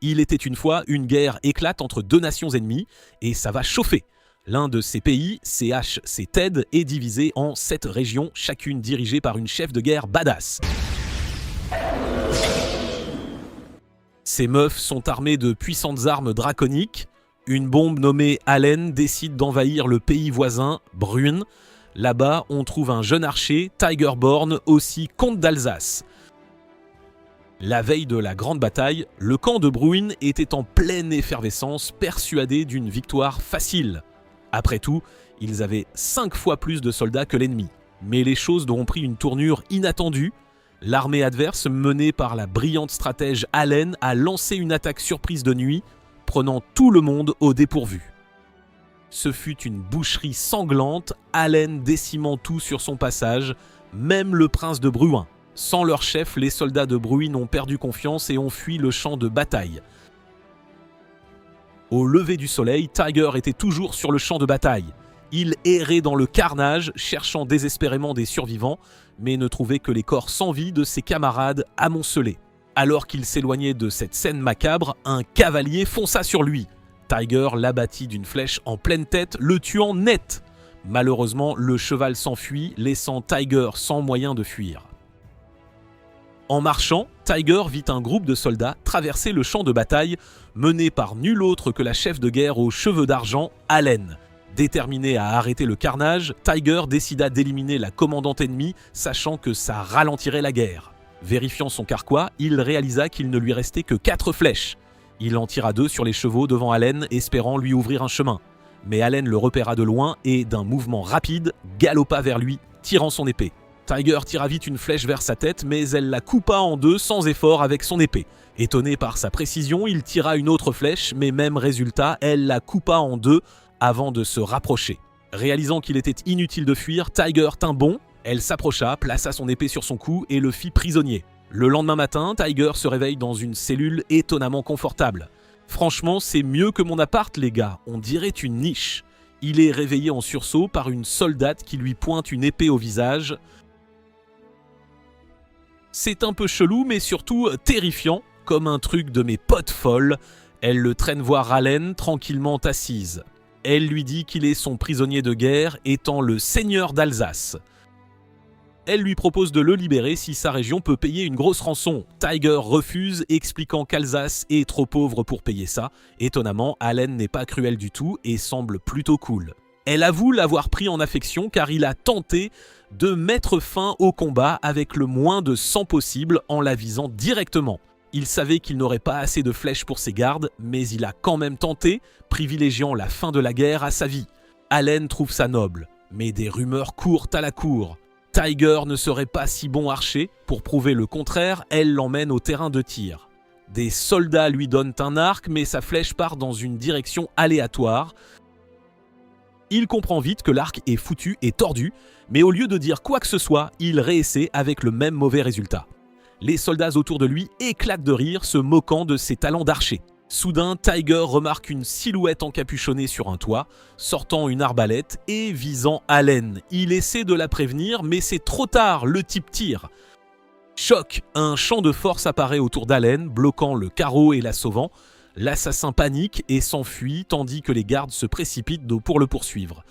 Il était une fois, une guerre éclate entre deux nations ennemies et ça va chauffer. L'un de ces pays, c'est TED, est divisé en 7 régions, chacune dirigée par une chef de guerre badass. Ces meufs sont armées de puissantes armes draconiques. Une bombe nommée Allen décide d'envahir le pays voisin, Brune. Là-bas, on trouve un jeune archer, Tigerborn, aussi comte d'Alsace. La veille de la grande bataille, le camp de Bruin était en pleine effervescence, persuadé d'une victoire facile. Après tout, ils avaient 5 fois plus de soldats que l'ennemi. Mais les choses ont pris une tournure inattendue. L'armée adverse, menée par la brillante stratège Allen, a lancé une attaque surprise de nuit, prenant tout le monde au dépourvu. Ce fut une boucherie sanglante, Allen décimant tout sur son passage, même le prince de Bruin. Sans leur chef, les soldats de Bruin ont perdu confiance et ont fui le champ de bataille. Au lever du soleil, Tiger était toujours sur le champ de bataille. Il errait dans le carnage, cherchant désespérément des survivants, mais ne trouvait que les corps sans vie de ses camarades amoncelés. Alors qu'il s'éloignait de cette scène macabre, un cavalier fonça sur lui. Tiger l'abattit d'une flèche en pleine tête, le tuant net. Malheureusement, le cheval s'enfuit, laissant Tiger sans moyen de fuir. En marchant, Tiger vit un groupe de soldats traverser le champ de bataille, mené par nul autre que la chef de guerre aux cheveux d'argent, Allen. Déterminé à arrêter le carnage, Tiger décida d'éliminer la commandante ennemie, sachant que ça ralentirait la guerre. Vérifiant son carquois, il réalisa qu'il ne lui restait que 4 flèches. Il en tira 2 sur les chevaux devant Allen, espérant lui ouvrir un chemin. Mais Allen le repéra de loin et, d'un mouvement rapide, galopa vers lui, tirant son épée. Tiger tira vite une flèche vers sa tête, mais elle la coupa en 2 sans effort avec son épée. Étonné par sa précision, il tira une autre flèche, mais même résultat, elle la coupa en 2 avant de se rapprocher. Réalisant qu'il était inutile de fuir, Tiger tint bon, elle s'approcha, plaça son épée sur son cou et le fit prisonnier. Le lendemain matin, Tiger se réveille dans une cellule étonnamment confortable. Franchement, c'est mieux que mon appart, les gars, on dirait une niche. Il est réveillé en sursaut par une soldate qui lui pointe une épée au visage. C'est un peu chelou, mais surtout terrifiant, comme un truc de mes potes folles. Elle le traîne voir Allen, tranquillement assise. Elle lui dit qu'il est son prisonnier de guerre, étant le seigneur d'Alsace. Elle lui propose de le libérer si sa région peut payer une grosse rançon. Tiger refuse, expliquant qu'Alsace est trop pauvre pour payer ça. Étonnamment, Allen n'est pas cruel du tout et semble plutôt cool. Elle avoue l'avoir pris en affection car il a tenté de mettre fin au combat avec le moins de sang possible en la visant directement. Il savait qu'il n'aurait pas assez de flèches pour ses gardes, mais il a quand même tenté, privilégiant la fin de la guerre à sa vie. Allen trouve ça noble, mais des rumeurs courent à la cour. Tiger ne serait pas si bon archer, pour prouver le contraire, elle l'emmène au terrain de tir. Des soldats lui donnent un arc, mais sa flèche part dans une direction aléatoire. Il comprend vite que l'arc est foutu et tordu, mais au lieu de dire quoi que ce soit, il réessaie avec le même mauvais résultat. Les soldats autour de lui éclatent de rire, se moquant de ses talents d'archer. Soudain, Tiger remarque une silhouette encapuchonnée sur un toit, sortant une arbalète et visant Allen. Il essaie de la prévenir, mais c'est trop tard, le type tire. Choc, un champ de force apparaît autour d'Allen, bloquant le carreau et la sauvant. L'assassin panique et s'enfuit, tandis que les gardes se précipitent pour le poursuivre.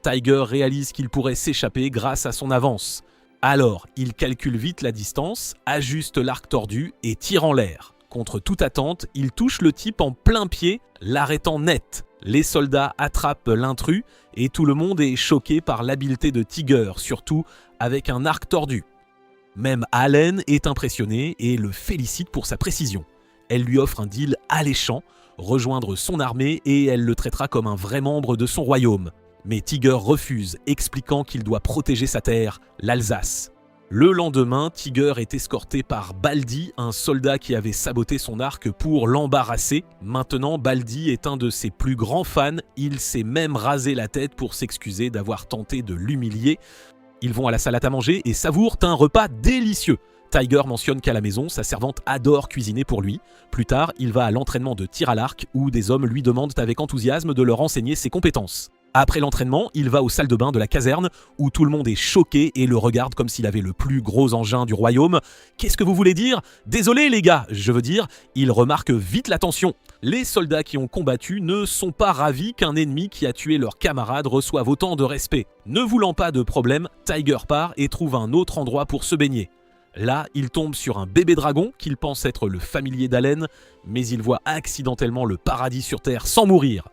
Tiger réalise qu'il pourrait s'échapper grâce à son avance. Alors, il calcule vite la distance, ajuste l'arc tordu et tire en l'air. Contre toute attente, il touche le type en plein pied, l'arrêtant net. Les soldats attrapent l'intrus et tout le monde est choqué par l'habileté de Tiger, surtout avec un arc tordu. Même Allen est impressionné et le félicite pour sa précision. Elle lui offre un deal alléchant, rejoindre son armée et elle le traitera comme un vrai membre de son royaume. Mais Tiger refuse, expliquant qu'il doit protéger sa terre, l'Alsace. Le lendemain, Tiger est escorté par Baldi, un soldat qui avait saboté son arc pour l'embarrasser. Maintenant, Baldi est un de ses plus grands fans, il s'est même rasé la tête pour s'excuser d'avoir tenté de l'humilier. Ils vont à la salle à manger et savourent un repas délicieux. Tiger mentionne qu'à la maison, sa servante adore cuisiner pour lui. Plus tard, il va à l'entraînement de tir à l'arc où des hommes lui demandent avec enthousiasme de leur enseigner ses compétences. Après l'entraînement, il va aux salles de bain de la caserne où tout le monde est choqué et le regarde comme s'il avait le plus gros engin du royaume. Qu'est-ce que vous voulez dire? Désolé les gars, je veux dire, il remarque vite la tension. Les soldats qui ont combattu ne sont pas ravis qu'un ennemi qui a tué leur camarade reçoive autant de respect. Ne voulant pas de problème, Tiger part et trouve un autre endroit pour se baigner. Là, il tombe sur un bébé dragon qu'il pense être le familier d'Allen, mais il voit accidentellement le paradis sur Terre sans mourir.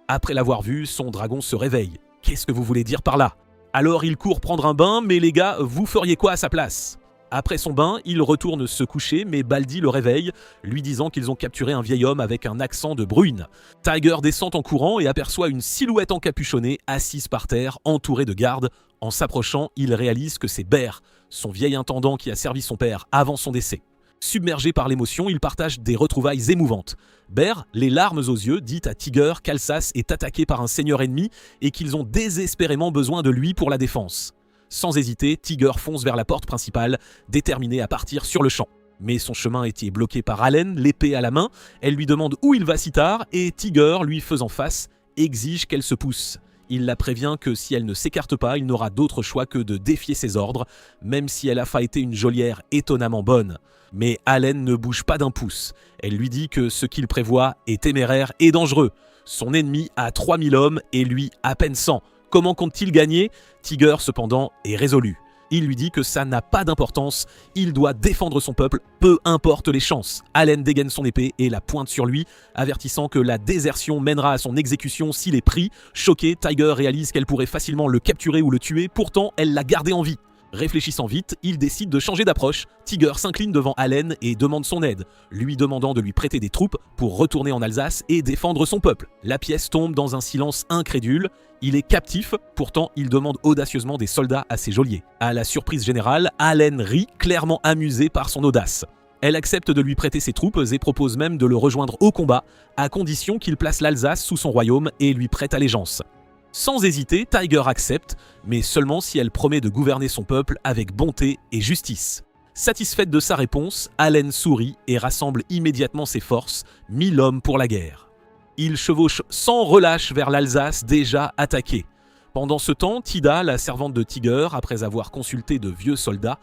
Après l'avoir vu, son dragon se réveille. Qu'est-ce que vous voulez dire par là? Alors il court prendre un bain, mais les gars, vous feriez quoi à sa place? Après son bain, il retourne se coucher, mais Baldy le réveille, lui disant qu'ils ont capturé un vieil homme avec un accent de Bruine. Tiger descend en courant et aperçoit une silhouette encapuchonnée, assise par terre, entourée de gardes. En s'approchant, il réalise que c'est Bear, son vieil intendant qui a servi son père avant son décès. Submergé par l'émotion, il partage des retrouvailles émouvantes. Bear, les larmes aux yeux, dit à Tiger qu'Alsace est attaquée par un seigneur ennemi et qu'ils ont désespérément besoin de lui pour la défense. Sans hésiter, Tiger fonce vers la porte principale, déterminé à partir sur le champ. Mais son chemin était bloqué par Allen, l'épée à la main. Elle lui demande où il va si tard et Tiger, lui faisant face, exige qu'elle se pousse. Il la prévient que si elle ne s'écarte pas, il n'aura d'autre choix que de défier ses ordres, même si elle a été une geôlière étonnamment bonne. Mais Allen ne bouge pas d'un pouce. Elle lui dit que ce qu'il prévoit est téméraire et dangereux. Son ennemi a 3000 hommes et lui à peine 100. Comment compte-t-il gagner? Tiger, cependant, est résolu. Il lui dit que ça n'a pas d'importance, il doit défendre son peuple, peu importe les chances. Allen dégaine son épée et la pointe sur lui, avertissant que la désertion mènera à son exécution s'il est pris. Choqué, Tiger réalise qu'elle pourrait facilement le capturer ou le tuer, pourtant elle l'a gardé en vie. Réfléchissant vite, il décide de changer d'approche. Tiger s'incline devant Allen et demande son aide, lui demandant de lui prêter des troupes pour retourner en Alsace et défendre son peuple. La pièce tombe dans un silence incrédule. Il est captif, pourtant il demande audacieusement des soldats à ses geôliers. À la surprise générale, Allen rit, clairement amusé par son audace. Elle accepte de lui prêter ses troupes et propose même de le rejoindre au combat, à condition qu'il place l'Alsace sous son royaume et lui prête allégeance. Sans hésiter, Tiger accepte, mais seulement si elle promet de gouverner son peuple avec bonté et justice. Satisfaite de sa réponse, Allen sourit et rassemble immédiatement ses forces, 1000 hommes pour la guerre. Il chevauche sans relâche vers l'Alsace déjà attaquée. Pendant ce temps, Tida, la servante de Tiger, après avoir consulté de vieux soldats,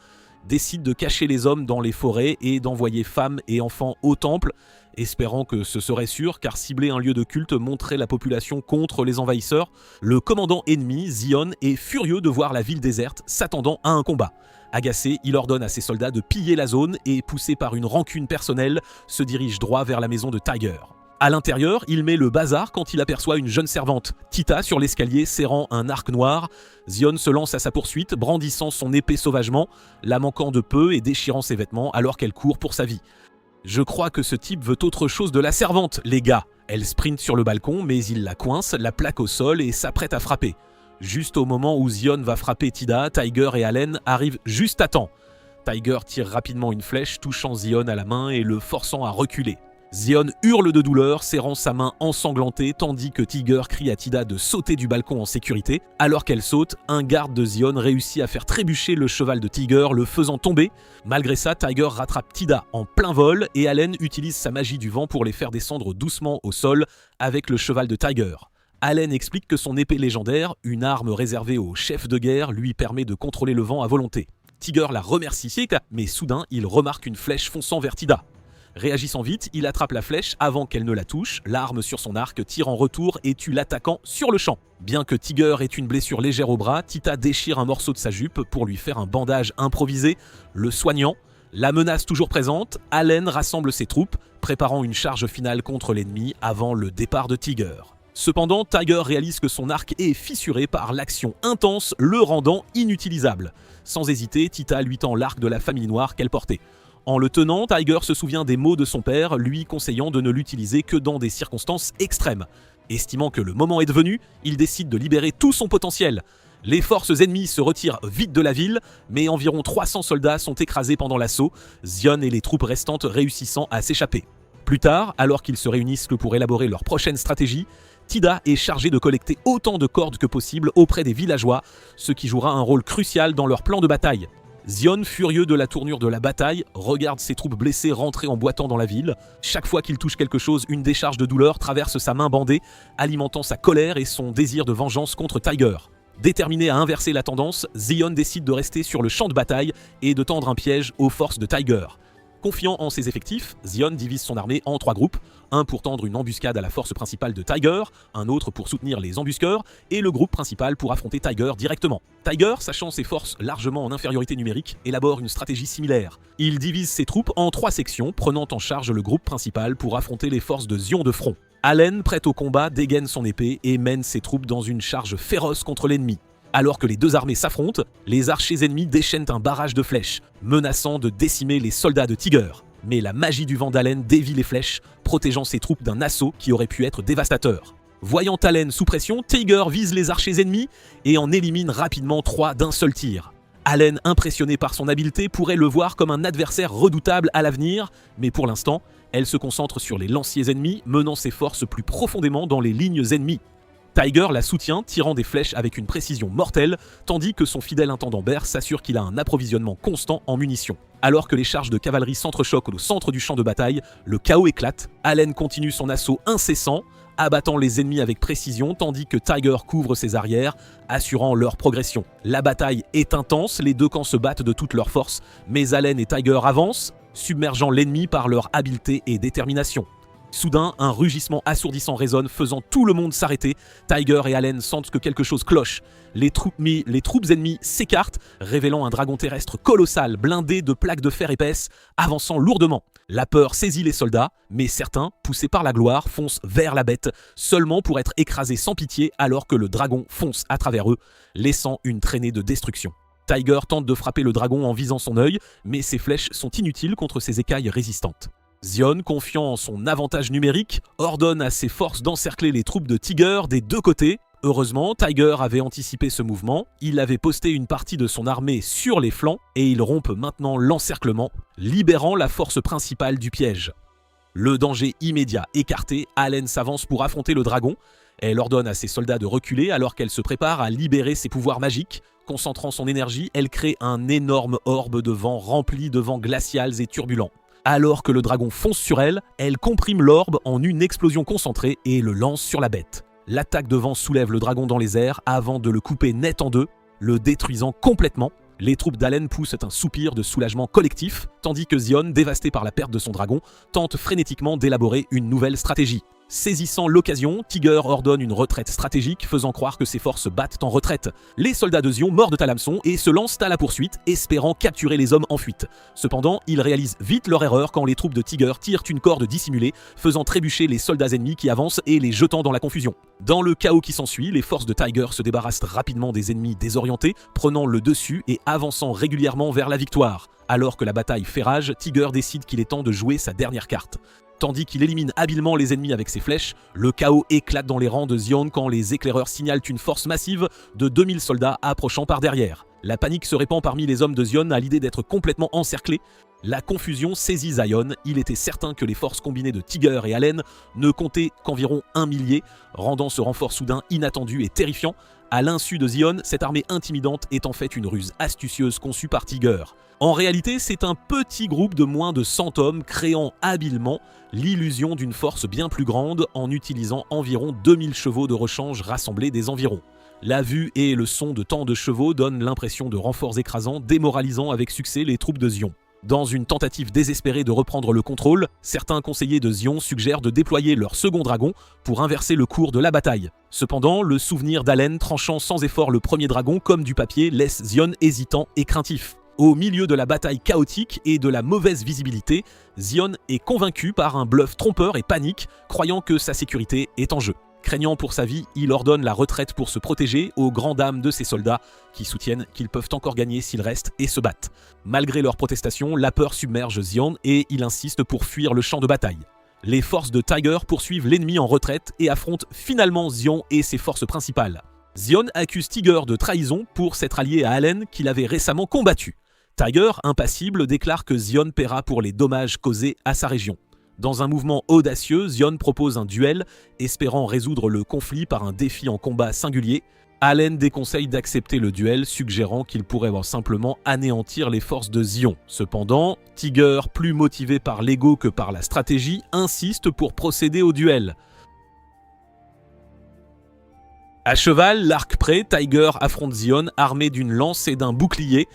décide de cacher les hommes dans les forêts et d'envoyer femmes et enfants au temple, espérant que ce serait sûr, car cibler un lieu de culte montrait la population contre les envahisseurs. Le commandant ennemi, Zion, est furieux de voir la ville déserte, s'attendant à un combat. Agacé, il ordonne à ses soldats de piller la zone et, poussé par une rancune personnelle, se dirige droit vers la maison de Tiger. À l'intérieur, il met le bazar quand il aperçoit une jeune servante, Tita, sur l'escalier serrant un arc noir. Zion se lance à sa poursuite, brandissant son épée sauvagement, la manquant de peu et déchirant ses vêtements alors qu'elle court pour sa vie. Je crois que ce type veut autre chose de la servante, les gars. Elle sprinte sur le balcon, mais il la coince, la plaque au sol et s'apprête à frapper. Juste au moment où Zion va frapper Tida, Tiger et Allen arrivent juste à temps. Tiger tire rapidement une flèche, touchant Zion à la main et le forçant à reculer. Zion hurle de douleur, serrant sa main ensanglantée, tandis que Tiger crie à Tida de sauter du balcon en sécurité. Alors qu'elle saute, un garde de Zion réussit à faire trébucher le cheval de Tiger, le faisant tomber. Malgré ça, Tiger rattrape Tida en plein vol et Allen utilise sa magie du vent pour les faire descendre doucement au sol avec le cheval de Tiger. Allen explique que son épée légendaire, une arme réservée aux chefs de guerre, lui permet de contrôler le vent à volonté. Tiger la remercie, mais soudain, il remarque une flèche fonçant vers Tida. Réagissant vite, il attrape la flèche avant qu'elle ne la touche, l'arme sur son arc tire en retour et tue l'attaquant sur le champ. Bien que Tiger ait une blessure légère au bras, Tita déchire un morceau de sa jupe pour lui faire un bandage improvisé, le soignant. La menace toujours présente, Allen rassemble ses troupes, préparant une charge finale contre l'ennemi avant le départ de Tiger. Cependant, Tiger réalise que son arc est fissuré par l'action intense, le rendant inutilisable. Sans hésiter, Tita lui tend l'arc de la famille noire qu'elle portait. En le tenant, Tiger se souvient des mots de son père, lui conseillant de ne l'utiliser que dans des circonstances extrêmes. Estimant que le moment est venu, il décide de libérer tout son potentiel. Les forces ennemies se retirent vite de la ville, mais environ 300 soldats sont écrasés pendant l'assaut, Zion et les troupes restantes réussissant à s'échapper. Plus tard, alors qu'ils se réunissent pour élaborer leur prochaine stratégie, Tida est chargé de collecter autant de cordes que possible auprès des villageois, ce qui jouera un rôle crucial dans leur plan de bataille. Zion, furieux de la tournure de la bataille, regarde ses troupes blessées rentrer en boitant dans la ville. Chaque fois qu'il touche quelque chose, une décharge de douleur traverse sa main bandée, alimentant sa colère et son désir de vengeance contre Tiger. Déterminé à inverser la tendance, Zion décide de rester sur le champ de bataille et de tendre un piège aux forces de Tiger. Confiant en ses effectifs, Zion divise son armée en 3 groupes, un pour tendre une embuscade à la force principale de Tiger, un autre pour soutenir les embusqueurs, et le groupe principal pour affronter Tiger directement. Tiger, sachant ses forces largement en infériorité numérique, élabore une stratégie similaire. Il divise ses troupes en 3 sections, prenant en charge le groupe principal pour affronter les forces de Zion de front. Allen, prêt au combat, dégaine son épée et mène ses troupes dans une charge féroce contre l'ennemi. Alors que les deux armées s'affrontent, les archers ennemis déchaînent un barrage de flèches, menaçant de décimer les soldats de Tiger. Mais la magie du vent d'Allen dévie les flèches, protégeant ses troupes d'un assaut qui aurait pu être dévastateur. Voyant Allen sous pression, Tiger vise les archers ennemis et en élimine rapidement 3 d'un seul tir. Allen, impressionné par son habileté, pourrait le voir comme un adversaire redoutable à l'avenir, mais pour l'instant, elle se concentre sur les lanciers ennemis, menant ses forces plus profondément dans les lignes ennemies. Tiger la soutient, tirant des flèches avec une précision mortelle, tandis que son fidèle intendant Bear s'assure qu'il a un approvisionnement constant en munitions. Alors que les charges de cavalerie s'entrechoquent au centre du champ de bataille, le chaos éclate, Allen continue son assaut incessant, abattant les ennemis avec précision tandis que Tiger couvre ses arrières, assurant leur progression. La bataille est intense, les deux camps se battent de toutes leurs forces, mais Allen et Tiger avancent, submergeant l'ennemi par leur habileté et détermination. Soudain, un rugissement assourdissant résonne, faisant tout le monde s'arrêter. Tiger et Allen sentent que quelque chose cloche. Les troupes ennemies s'écartent, révélant un dragon terrestre colossal, blindé de plaques de fer épaisses, avançant lourdement. La peur saisit les soldats, mais certains, poussés par la gloire, foncent vers la bête, seulement pour être écrasés sans pitié alors que le dragon fonce à travers eux, laissant une traînée de destruction. Tiger tente de frapper le dragon en visant son œil, mais ses flèches sont inutiles contre ses écailles résistantes. Zion, confiant en son avantage numérique, ordonne à ses forces d'encercler les troupes de Tiger des deux côtés. Heureusement, Tiger avait anticipé ce mouvement, il avait posté une partie de son armée sur les flancs et il rompt maintenant l'encerclement, libérant la force principale du piège. Le danger immédiat écarté, Allen s'avance pour affronter le dragon. Elle ordonne à ses soldats de reculer alors qu'elle se prépare à libérer ses pouvoirs magiques. Concentrant son énergie, elle crée un énorme orbe de vent rempli de vents glacials et turbulents. Alors que le dragon fonce sur elle, elle comprime l'orbe en une explosion concentrée et le lance sur la bête. L'attaque de vent soulève le dragon dans les airs avant de le couper net en deux, le détruisant complètement. Les troupes d'Allen poussent un soupir de soulagement collectif, tandis que Zion, dévasté par la perte de son dragon, tente frénétiquement d'élaborer une nouvelle stratégie. Saisissant l'occasion, Tiger ordonne une retraite stratégique, faisant croire que ses forces battent en retraite. Les soldats de Zion mordent à l'hameçon et se lancent à la poursuite, espérant capturer les hommes en fuite. Cependant, ils réalisent vite leur erreur quand les troupes de Tiger tirent une corde dissimulée, faisant trébucher les soldats ennemis qui avancent et les jetant dans la confusion. Dans le chaos qui s'ensuit, les forces de Tiger se débarrassent rapidement des ennemis désorientés, prenant le dessus et avançant régulièrement vers la victoire. Alors que la bataille fait rage, Tiger décide qu'il est temps de jouer sa dernière carte. Tandis qu'il élimine habilement les ennemis avec ses flèches, le chaos éclate dans les rangs de Zion quand les éclaireurs signalent une force massive de 2000 soldats approchant par derrière. La panique se répand parmi les hommes de Zion à l'idée d'être complètement encerclés. La confusion saisit Zion, il était certain que les forces combinées de Tiger et Allen ne comptaient qu'environ 1 millier, rendant ce renfort soudain inattendu et terrifiant. À l'insu de Zion, cette armée intimidante est en fait une ruse astucieuse conçue par Tiger. En réalité, c'est un petit groupe de moins de 100 hommes créant habilement l'illusion d'une force bien plus grande en utilisant environ 2000 chevaux de rechange rassemblés des environs. La vue et le son de tant de chevaux donnent l'impression de renforts écrasants, démoralisant avec succès les troupes de Zion. Dans une tentative désespérée de reprendre le contrôle, certains conseillers de Zion suggèrent de déployer leur second dragon pour inverser le cours de la bataille. Cependant, le souvenir d'Allen tranchant sans effort le premier dragon comme du papier laisse Zion hésitant et craintif. Au milieu de la bataille chaotique et de la mauvaise visibilité, Zion est convaincu par un bluff trompeur et panique, croyant que sa sécurité est en jeu. Craignant pour sa vie, il ordonne la retraite pour se protéger aux grandes dames de ses soldats qui soutiennent qu'ils peuvent encore gagner s'ils restent et se battent. Malgré leurs protestations, la peur submerge Zion et il insiste pour fuir le champ de bataille. Les forces de Tiger poursuivent l'ennemi en retraite et affrontent finalement Zion et ses forces principales. Zion accuse Tiger de trahison pour s'être allié à Allen qu'il avait récemment combattu. Tiger, impassible, déclare que Zion paiera pour les dommages causés à sa région. Dans un mouvement audacieux, Zion propose un duel, espérant résoudre le conflit par un défi en combat singulier. Allen déconseille d'accepter le duel, suggérant qu'il pourrait simplement anéantir les forces de Xion. Cependant, Tiger, plus motivé par l'ego que par la stratégie, insiste pour procéder au duel. À cheval, l'arc prêt, Tiger affronte Xion armé d'une lance et d'un bouclier.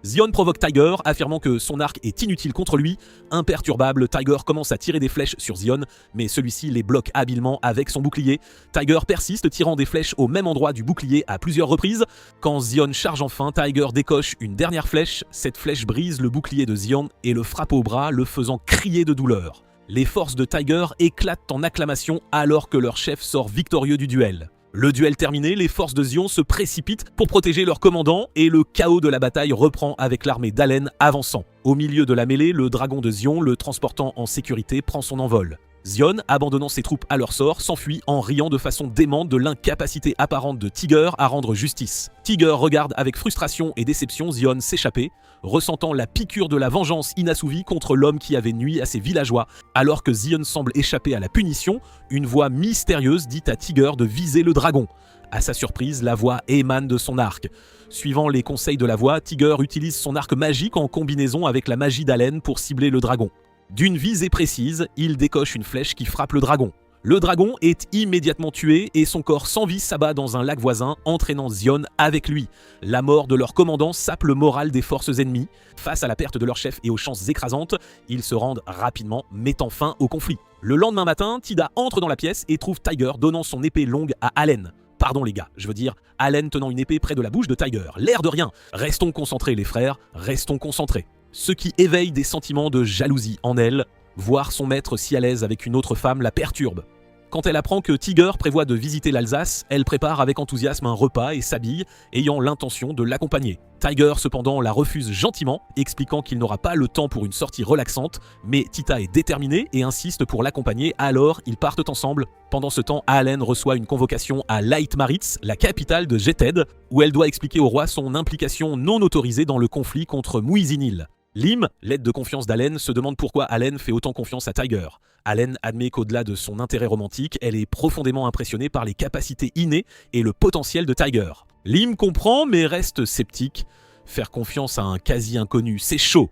Xion provoque Tiger, affirmant que son arc est inutile contre lui. Imperturbable, Tiger commence à tirer des flèches sur Xion, mais celui-ci les bloque habilement avec son bouclier. Tiger persiste, tirant des flèches au même endroit du bouclier à plusieurs reprises. Quand Xion charge enfin, Tiger décoche une dernière flèche. Cette flèche brise le bouclier de Xion et le frappe au bras, le faisant crier de douleur. Les forces de Tiger éclatent en acclamation alors que leur chef sort victorieux du duel. Le duel terminé, les forces de Xion se précipitent pour protéger leur commandant et le chaos de la bataille reprend avec l'armée d'Allen avançant. Au milieu de la mêlée, le dragon de Xion, le transportant en sécurité, prend son envol. Xion, abandonnant ses troupes à leur sort, s'enfuit en riant de façon démente de l'incapacité apparente de Tiger à rendre justice. Tiger regarde avec frustration et déception Xion s'échapper, ressentant la piqûre de la vengeance inassouvie contre l'homme qui avait nui à ses villageois. Alors que Xion semble échapper à la punition, une voix mystérieuse dit à Tiger de viser le dragon. À sa surprise, la voix émane de son arc. Suivant les conseils de la voix, Tiger utilise son arc magique en combinaison avec la magie d'Allen pour cibler le dragon. D'une visée précise, il décoche une flèche qui frappe le dragon. Le dragon est immédiatement tué et son corps sans vie s'abat dans un lac voisin, entraînant Xion avec lui. La mort de leur commandant sape le moral des forces ennemies. Face à la perte de leur chef et aux chances écrasantes, ils se rendent rapidement, mettant fin au conflit. Le lendemain matin, Tida entre dans la pièce et trouve Tiger donnant son épée longue à Allen. Pardon les gars, je veux dire Allen tenant une épée près de la bouche de Tiger. L'air de rien. Restons concentrés les frères, restons concentrés. Ce qui éveille des sentiments de jalousie en elle. Voir son maître si à l'aise avec une autre femme la perturbe. Quand elle apprend que Tiger prévoit de visiter l'Alsace, elle prépare avec enthousiasme un repas et s'habille, ayant l'intention de l'accompagner. Tiger cependant la refuse gentiment, expliquant qu'il n'aura pas le temps pour une sortie relaxante, mais Tita est déterminée et insiste pour l'accompagner, alors ils partent ensemble. Pendant ce temps, Allen reçoit une convocation à Leitmaritz, la capitale de Jetted, où elle doit expliquer au roi son implication non autorisée dans le conflit contre Muizinil. Lim, l'aide de confiance d'Allen, se demande pourquoi Allen fait autant confiance à Tiger. Allen admet qu'au-delà de son intérêt romantique, elle est profondément impressionnée par les capacités innées et le potentiel de Tiger. Lim comprend mais reste sceptique. Faire confiance à un quasi-inconnu, c'est chaud.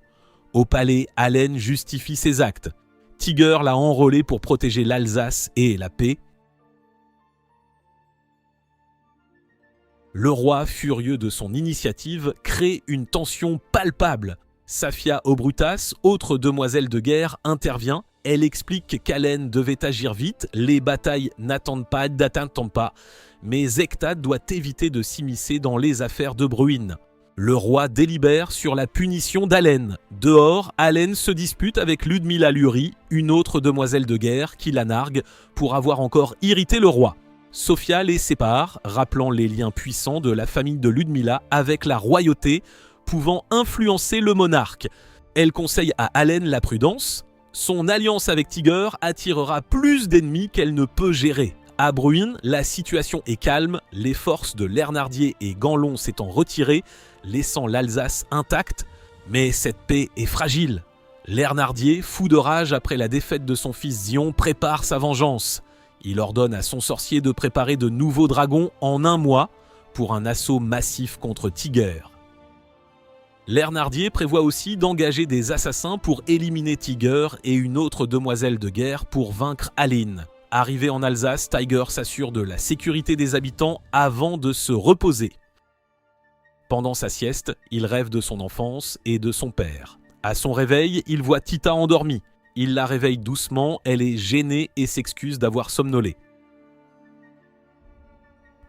Au palais, Allen justifie ses actes. Tiger l'a enrôlé pour protéger l'Alsace et la paix. Le roi, furieux de son initiative, crée une tension palpable. Safia Obrutas, autre demoiselle de guerre, intervient. Elle explique qu'Allen devait agir vite, les batailles n'attendent pas, mais Echtad doit éviter de s'immiscer dans les affaires de Bruin. Le roi délibère sur la punition d'Allen. Dehors, Allen se dispute avec Ludmila Luri, une autre demoiselle de guerre, qui la nargue pour avoir encore irrité le roi. Sofia les sépare, rappelant les liens puissants de la famille de Ludmila avec la royauté, pouvant influencer le monarque. Elle conseille à Allen la prudence. Son alliance avec Tiger attirera plus d'ennemis qu'elle ne peut gérer. À Bruin, la situation est calme, les forces de Lernardier et Ganlon s'étant retirées, laissant l'Alsace intacte, mais cette paix est fragile. Lernardier, fou de rage après la défaite de son fils Xion, prépare sa vengeance. Il ordonne à son sorcier de préparer de nouveaux dragons en 1 mois pour un assaut massif contre Tiger. Lernardier prévoit aussi d'engager des assassins pour éliminer Tiger et une autre demoiselle de guerre pour vaincre Aline. Arrivé en Alsace, Tiger s'assure de la sécurité des habitants avant de se reposer. Pendant sa sieste, il rêve de son enfance et de son père. À son réveil, il voit Tita endormie. Il la réveille doucement, elle est gênée et s'excuse d'avoir somnolé.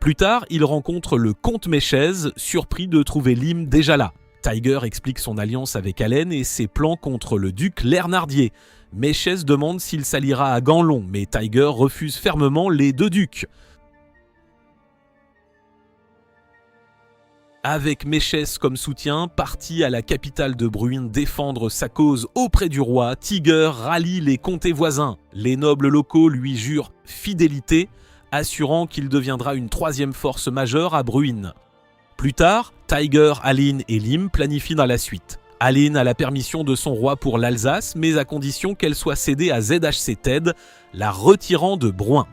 Plus tard, il rencontre le comte Méchez, surpris de trouver Lim déjà là. Tiger explique son alliance avec Allen et ses plans contre le duc Lernardier. Méchez demande s'il s'alliera à Ganlon, mais Tiger refuse fermement les 2 ducs. Avec Méchez comme soutien, parti à la capitale de Bruin défendre sa cause auprès du roi, Tiger rallie les comtés voisins. Les nobles locaux lui jurent fidélité, assurant qu'il deviendra une 3e force majeure à Bruin. Plus tard, Tiger, Aline et Lim planifient dans la suite. Aline a la permission de son roi pour l'Alsace, mais à condition qu'elle soit cédée à ZHC Ted, la retirant de Brouin.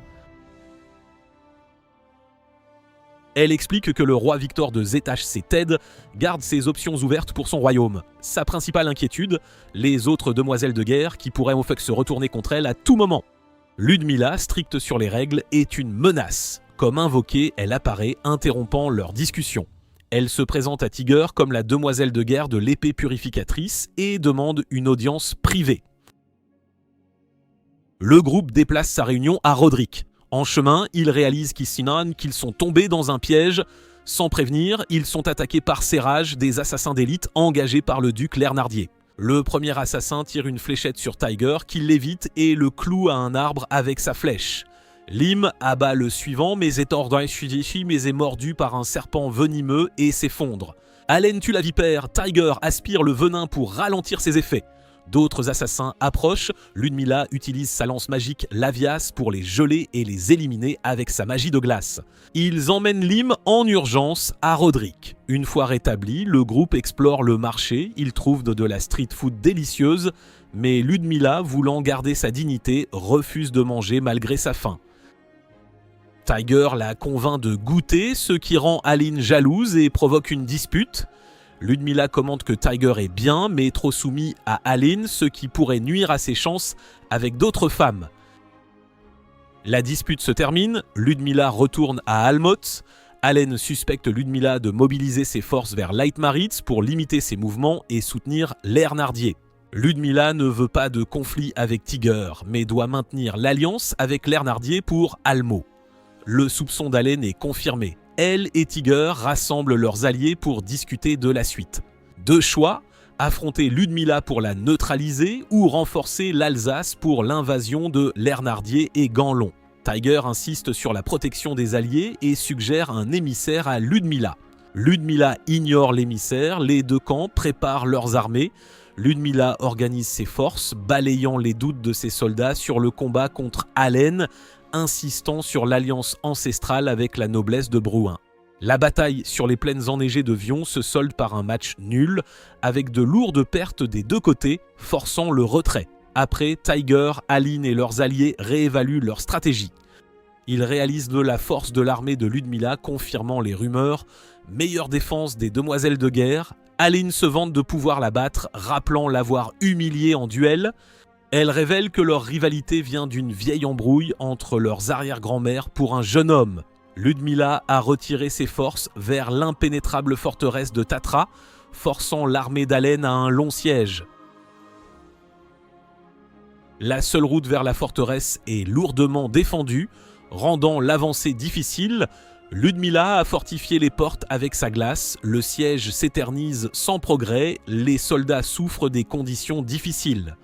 Elle explique que le roi Victor de ZHC Ted garde ses options ouvertes pour son royaume. Sa principale inquiétude, les autres demoiselles de guerre qui pourraient au fait se retourner contre elle à tout moment. Ludmilla, stricte sur les règles, est une menace. Comme invoquée, elle apparaît, interrompant leur discussion. Elle se présente à Tiger comme la demoiselle de guerre de l'épée purificatrice et demande une audience privée. Le groupe déplace sa réunion à Roderick. En chemin, ils réalisent qu'ils sont tombés dans un piège. Sans prévenir, ils sont attaqués par Serrage, des assassins d'élite engagés par le duc Lernardier. Le premier assassin tire une fléchette sur Tiger qui l'évite et le cloue à un arbre avec sa flèche. Lim abat le suivant mais est mordu par un serpent venimeux et s'effondre. Allen tue la vipère, Tiger aspire le venin pour ralentir ses effets. D'autres assassins approchent, Ludmilla utilise sa lance magique Lavias pour les geler et les éliminer avec sa magie de glace. Ils emmènent Lim en urgence à Roderick. Une fois rétabli, le groupe explore le marché, ils trouvent de la street food délicieuse, mais Ludmilla, voulant garder sa dignité, refuse de manger malgré sa faim. Tiger la convainc de goûter, ce qui rend Aline jalouse et provoque une dispute. Ludmilla commente que Tiger est bien, mais trop soumis à Aline, ce qui pourrait nuire à ses chances avec d'autres femmes. La dispute se termine, Ludmilla retourne à Almotz. Allen suspecte Ludmilla de mobiliser ses forces vers Leitmaritz pour limiter ses mouvements et soutenir Lernardier. Ludmilla ne veut pas de conflit avec Tiger, mais doit maintenir l'alliance avec Lernardier pour Almo. Le soupçon d'Allen est confirmé. Elle et Tiger rassemblent leurs alliés pour discuter de la suite. Deux choix, affronter Ludmilla pour la neutraliser ou renforcer l'Alsace pour l'invasion de Lernardier et Ganlon. Tiger insiste sur la protection des alliés et suggère un émissaire à Ludmilla. Ludmilla ignore l'émissaire, les deux camps préparent leurs armées. Ludmilla organise ses forces, balayant les doutes de ses soldats sur le combat contre Allen, insistant sur l'alliance ancestrale avec la noblesse de Brouin. La bataille sur les plaines enneigées de Vion se solde par un match nul, avec de lourdes pertes des deux côtés, forçant le retrait. Après, Tiger, Aline et leurs alliés réévaluent leur stratégie. Ils réalisent de la force de l'armée de Ludmilla, confirmant les rumeurs. Meilleure défense des demoiselles de guerre, Aline se vante de pouvoir la battre, rappelant l'avoir humiliée en duel. Elle révèle que leur rivalité vient d'une vieille embrouille entre leurs arrière-grand-mères pour un jeune homme. Ludmilla a retiré ses forces vers l'impénétrable forteresse de Tatra, forçant l'armée d'Allen à un long siège. La seule route vers la forteresse est lourdement défendue, rendant l'avancée difficile. Ludmilla a fortifié les portes avec sa glace, le siège s'éternise sans progrès, les soldats souffrent des conditions difficiles.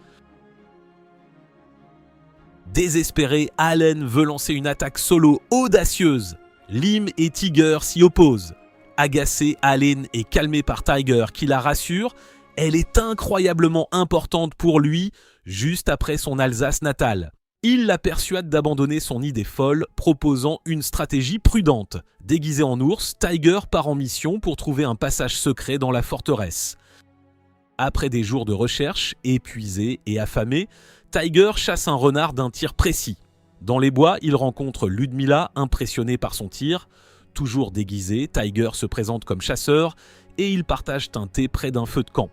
Désespéré, Allen veut lancer une attaque solo audacieuse. Lim et Tiger s'y opposent. Agacé, Allen est calmé par Tiger qui la rassure. Elle est incroyablement importante pour lui, juste après son Alsace natale. Il la persuade d'abandonner son idée folle, proposant une stratégie prudente. Déguisé en ours, Tiger part en mission pour trouver un passage secret dans la forteresse. Après des jours de recherche, épuisé et affamé, Tiger chasse un renard d'un tir précis. Dans les bois, il rencontre Ludmilla, impressionnée par son tir. Toujours déguisé, Tiger se présente comme chasseur et ils partagent un thé près d'un feu de camp.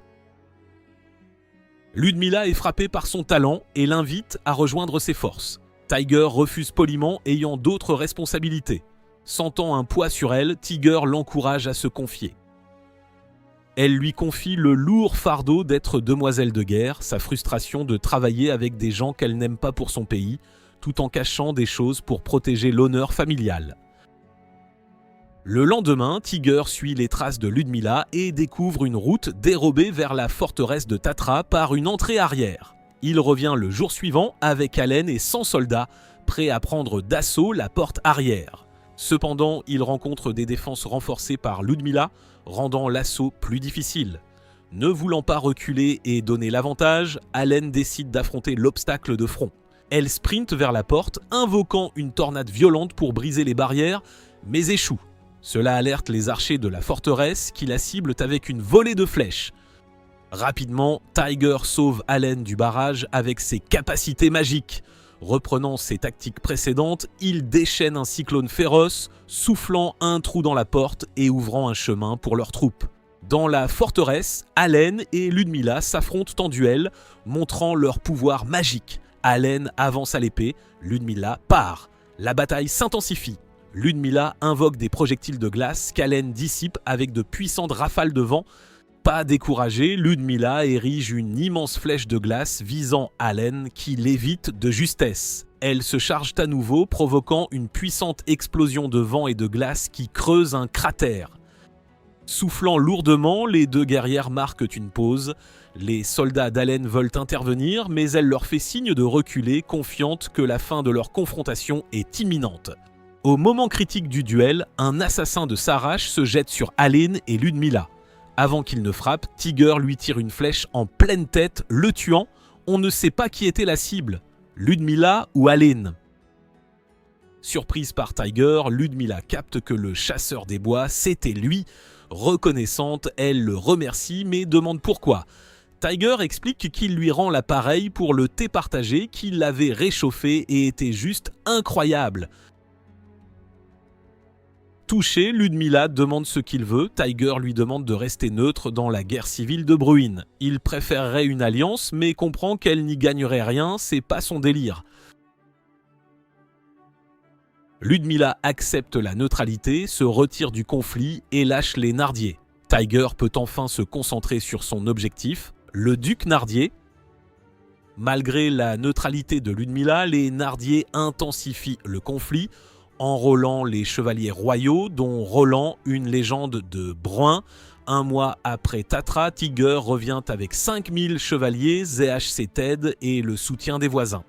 Ludmilla est frappée par son talent et l'invite à rejoindre ses forces. Tiger refuse poliment, ayant d'autres responsabilités. Sentant un poids sur elle, Tiger l'encourage à se confier. Elle lui confie le lourd fardeau d'être demoiselle de guerre, sa frustration de travailler avec des gens qu'elle n'aime pas pour son pays, tout en cachant des choses pour protéger l'honneur familial. Le lendemain, Tiger suit les traces de Ludmilla et découvre une route dérobée vers la forteresse de Tatra par une entrée arrière. Il revient le jour suivant avec Allen et 100 soldats, prêts à prendre d'assaut la porte arrière. Cependant, il rencontre des défenses renforcées par Ludmilla, rendant l'assaut plus difficile. Ne voulant pas reculer et donner l'avantage, Allen décide d'affronter l'obstacle de front. Elle sprinte vers la porte, invoquant une tornade violente pour briser les barrières, mais échoue. Cela alerte les archers de la forteresse qui la ciblent avec une volée de flèches. Rapidement, Tiger sauve Allen du barrage avec ses capacités magiques. Reprenant ses tactiques précédentes, il déchaîne un cyclone féroce, soufflant un trou dans la porte et ouvrant un chemin pour leurs troupes. Dans la forteresse, Allen et Ludmilla s'affrontent en duel, montrant leur pouvoir magique. Allen avance à l'épée, Ludmilla part. La bataille s'intensifie. Ludmilla invoque des projectiles de glace qu'Allen dissipe avec de puissantes rafales de vent. Pas découragée, Ludmilla érige une immense flèche de glace visant Allen qui l'évite de justesse. Elles se chargent à nouveau, provoquant une puissante explosion de vent et de glace qui creuse un cratère. Soufflant lourdement, les deux guerrières marquent une pause. Les soldats d'Allen veulent intervenir, mais elle leur fait signe de reculer, confiante que la fin de leur confrontation est imminente. Au moment critique du duel, un assassin de Sarache se jette sur Allen et Ludmilla. Avant qu'il ne frappe, Tiger lui tire une flèche en pleine tête, le tuant. On ne sait pas qui était la cible, Ludmilla ou Allen. Surprise par Tiger, Ludmilla capte que le chasseur des bois, c'était lui. Reconnaissante, elle le remercie mais demande pourquoi. Tiger explique qu'il lui rend l'appareil pour le thé partagé qu'il l'avait réchauffé et était juste incroyable. Touché, Ludmilla demande ce qu'il veut. Tiger lui demande de rester neutre dans la guerre civile de Bruine. Il préférerait une alliance, mais comprend qu'elle n'y gagnerait rien, c'est pas son délire. Ludmilla accepte la neutralité, se retire du conflit et lâche les Nardiers. Tiger peut enfin se concentrer sur son objectif, le duc Nardier. Malgré la neutralité de Ludmilla, les Nardiers intensifient le conflit, enrôlant les chevaliers royaux, dont Roland, une légende de Bruin. Un mois après Tatra, Tiger revient avec 5000 chevaliers, ZHC et le soutien des voisins.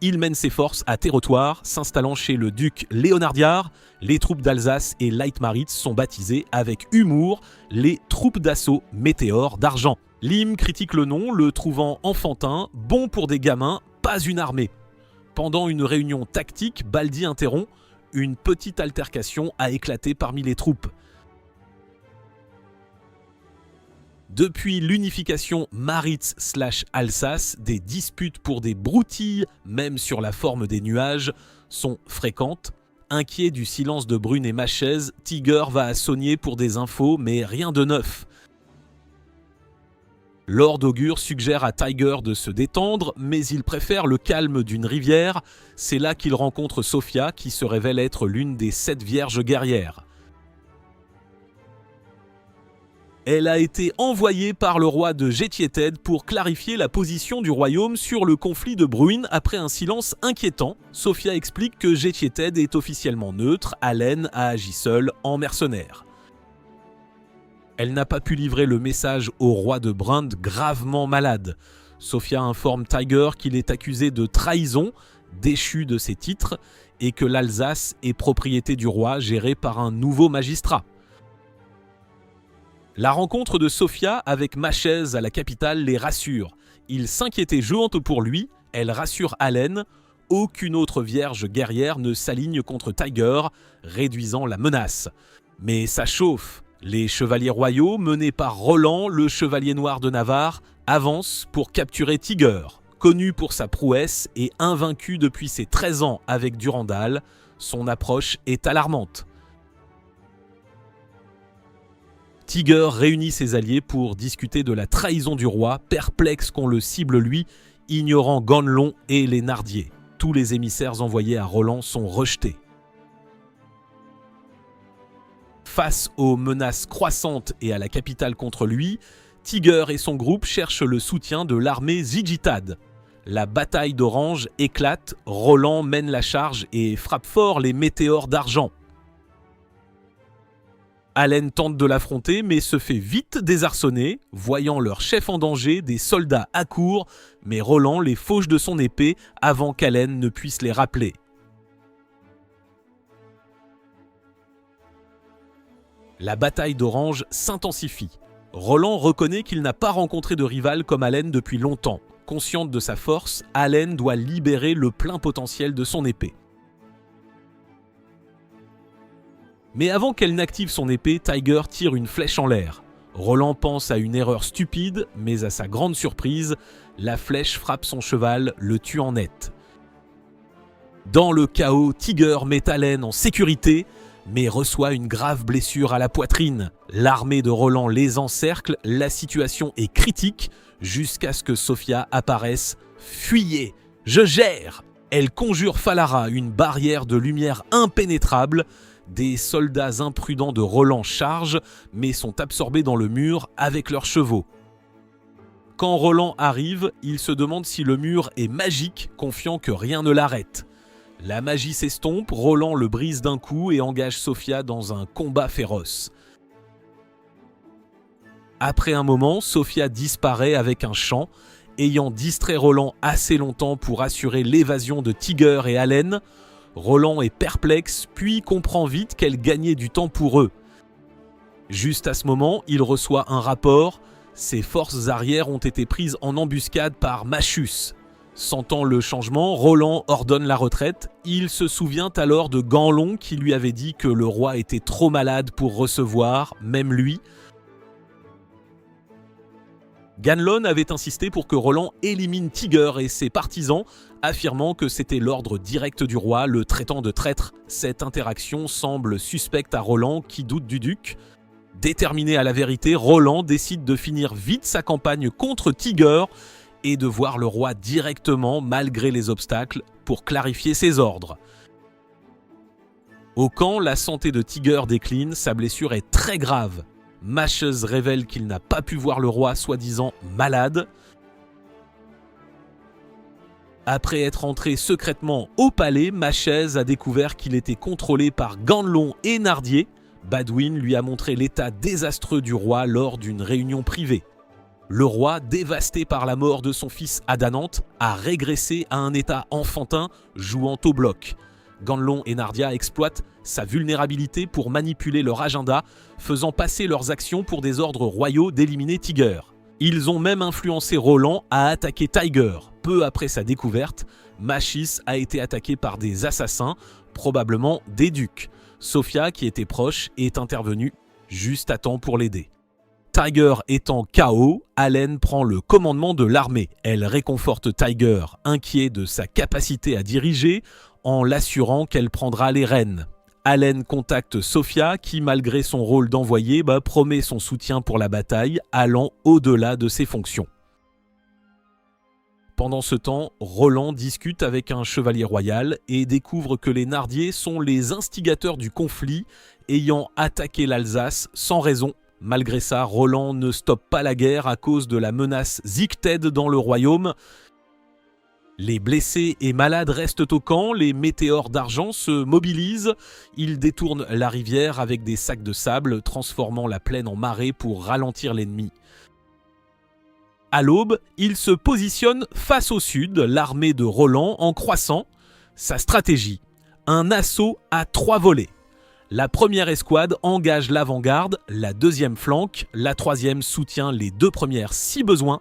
Il mène ses forces à Terrotoir, s'installant chez le duc Léonardiard. Les troupes d'Alsace et Leitmaritz sont baptisées avec humour les troupes d'assaut Météore d'Argent. Lim critique le nom, le trouvant enfantin, bon pour des gamins, pas une armée. Pendant une réunion tactique, Baldi interrompt. Une petite altercation a éclaté parmi les troupes. Depuis l'unification Maritz/Alsace, des disputes pour des broutilles, même sur la forme des nuages, sont fréquentes. Inquiet du silence de Brune et Machaise, Tiger va à Saunier pour des infos, mais rien de neuf. Lord Augure suggère à Tiger de se détendre, mais il préfère le calme d'une rivière. C'est là qu'il rencontre Sophia, qui se révèle être l'une des 7 vierges guerrières. Elle a été envoyée par le roi de Gétiétède pour clarifier la position du royaume sur le conflit de Bruine après un silence inquiétant. Sophia explique que Gétiétède est officiellement neutre, Allen a agi seul en mercenaire. Elle n'a pas pu livrer le message au roi de Brund gravement malade. Sophia informe Tiger qu'il est accusé de trahison, déchu de ses titres, et que l'Alsace est propriété du roi gérée par un nouveau magistrat. La rencontre de Sophia avec Machaise à la capitale les rassure. Il s'inquiétait jouante pour lui, elle rassure Allen. Aucune autre vierge guerrière ne s'aligne contre Tiger, réduisant la menace. Mais ça chauffe. Les chevaliers royaux, menés par Roland, le chevalier noir de Navarre, avancent pour capturer Tiger. Connu pour sa prouesse et invaincu depuis ses 13 ans avec Durandal, son approche est alarmante. Tiger réunit ses alliés pour discuter de la trahison du roi, perplexe qu'on le cible lui, ignorant Ganelon et les Nardiers. Tous les émissaires envoyés à Roland sont rejetés. Face aux menaces croissantes et à la capitale contre lui, Tiger et son groupe cherchent le soutien de l'armée Zigitad. La bataille d'Orange éclate, Roland mène la charge et frappe fort les Météores d'Argent. Allen tente de l'affronter mais se fait vite désarçonner, voyant leur chef en danger, des soldats accourent, mais Roland les fauche de son épée avant qu'Allen ne puisse les rappeler. La bataille d'Orange s'intensifie. Roland reconnaît qu'il n'a pas rencontré de rival comme Allen depuis longtemps. Consciente de sa force, Allen doit libérer le plein potentiel de son épée. Mais avant qu'elle n'active son épée, Tiger tire une flèche en l'air. Roland pense à une erreur stupide, mais à sa grande surprise, la flèche frappe son cheval, le tuant net. Dans le chaos, Tiger met Allen en sécurité, mais reçoit une grave blessure à la poitrine. L'armée de Roland les encercle, la situation est critique, jusqu'à ce que Sophia apparaisse. « Fuyez, je gère !» Elle conjure Falara, une barrière de lumière impénétrable. Des soldats imprudents de Roland chargent, mais sont absorbés dans le mur avec leurs chevaux. Quand Roland arrive, il se demande si le mur est magique, confiant que rien ne l'arrête. La magie s'estompe, Roland le brise d'un coup et engage Sophia dans un combat féroce. Après un moment, Sophia disparaît avec un chant, ayant distrait Roland assez longtemps pour assurer l'évasion de Tiger et Allen. Roland est perplexe, puis comprend vite qu'elle gagnait du temps pour eux. Juste à ce moment, il reçoit un rapport. Ses forces arrières ont été prises en embuscade par Machus. Sentant le changement, Roland ordonne la retraite. Il se souvient alors de Ganlon qui lui avait dit que le roi était trop malade pour recevoir, même lui. Ganlon avait insisté pour que Roland élimine Tiger et ses partisans, affirmant que c'était l'ordre direct du roi, le traitant de traître. Cette interaction semble suspecte à Roland qui doute du duc. Déterminé à la vérité, Roland décide de finir vite sa campagne contre Tiger et de voir le roi directement malgré les obstacles pour clarifier ses ordres. Au camp, la santé de Tiger décline, sa blessure est très grave. Machus révèle qu'il n'a pas pu voir le roi soi-disant malade. Après être entré secrètement au palais, Machus a découvert qu'il était contrôlé par Ganlon et Nardier. Badwin lui a montré l'état désastreux du roi lors d'une réunion privée. Le roi, dévasté par la mort de son fils Adanante, a régressé à un état enfantin, jouant au bloc. Ganlon et Nardia exploitent sa vulnérabilité pour manipuler leur agenda, faisant passer leurs actions pour des ordres royaux d'éliminer Tiger. Ils ont même influencé Roland à attaquer Tiger. Peu après sa découverte, Machis a été attaqué par des assassins, probablement des ducs. Sophia, qui était proche, est intervenue juste à temps pour l'aider. Tiger étant KO, Allen prend le commandement de l'armée. Elle réconforte Tiger, inquiet de sa capacité à diriger, en l'assurant qu'elle prendra les rênes. Allen contacte Sophia qui, malgré son rôle d'envoyé, promet son soutien pour la bataille, allant au-delà de ses fonctions. Pendant ce temps, Roland discute avec un chevalier royal et découvre que les Nardiers sont les instigateurs du conflit, ayant attaqué l'Alsace sans raison. Malgré ça, Roland ne stoppe pas la guerre à cause de la menace Zicted dans le royaume. Les blessés et malades restent au camp, les météores d'argent se mobilisent. Ils détournent la rivière avec des sacs de sable, transformant la plaine en marée pour ralentir l'ennemi. À l'aube, il se positionne face au sud, l'armée de Roland en croissant. Sa stratégie, un assaut à 3 volets. La première escouade engage l'avant-garde, la deuxième flanque, la troisième soutient les 2 premières si besoin.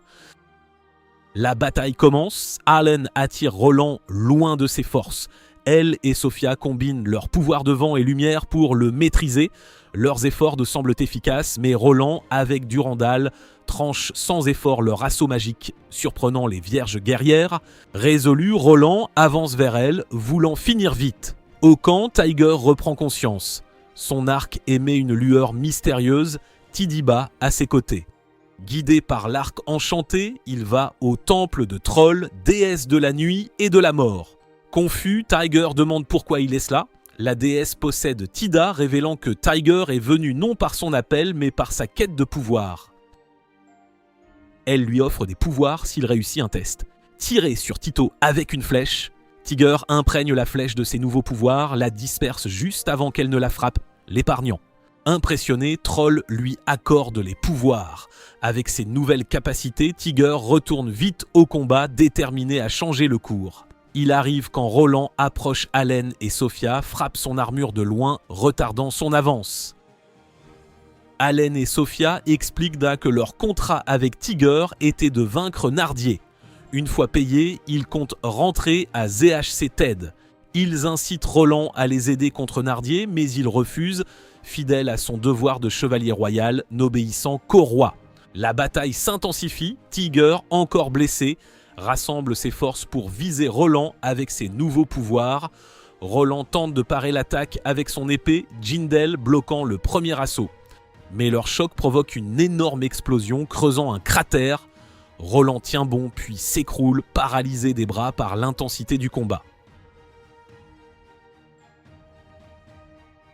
La bataille commence, Allen attire Roland loin de ses forces. Elle et Sophia combinent leurs pouvoirs de vent et lumière pour le maîtriser. Leurs efforts ne semblent efficaces, mais Roland, avec Durandal, tranche sans effort leur assaut magique, surprenant les vierges guerrières. Résolu, Roland avance vers elle, voulant finir vite. Au camp, Tiger reprend conscience. Son arc émet une lueur mystérieuse, Tidiba à ses côtés. Guidé par l'arc enchanté, il va au temple de Troll, déesse de la nuit et de la mort. Confus, Tiger demande pourquoi il est cela. La déesse possède Tida, révélant que Tiger est venu non par son appel, mais par sa quête de pouvoir. Elle lui offre des pouvoirs s'il réussit un test. Tirer sur Tito avec une flèche. Tiger imprègne la flèche de ses nouveaux pouvoirs, la disperse juste avant qu'elle ne la frappe, l'épargnant. Impressionné, Troll lui accorde les pouvoirs. Avec ses nouvelles capacités, Tiger retourne vite au combat, déterminé à changer le cours. Il arrive quand Roland approche Allen et Sophia, frappe son armure de loin, retardant son avance. Allen et Sophia expliquent que leur contrat avec Tiger était de vaincre Nardier. Une fois payés, ils comptent rentrer à ZHC TED. Ils incitent Roland à les aider contre Nardier, mais il refuse, fidèle à son devoir de chevalier royal, n'obéissant qu'au roi. La bataille s'intensifie, Tiger, encore blessé, rassemble ses forces pour viser Roland avec ses nouveaux pouvoirs. Roland tente de parer l'attaque avec son épée, Jindel bloquant le premier assaut. Mais leur choc provoque une énorme explosion creusant un cratère. Roland tient bon puis s'écroule, paralysé des bras par l'intensité du combat.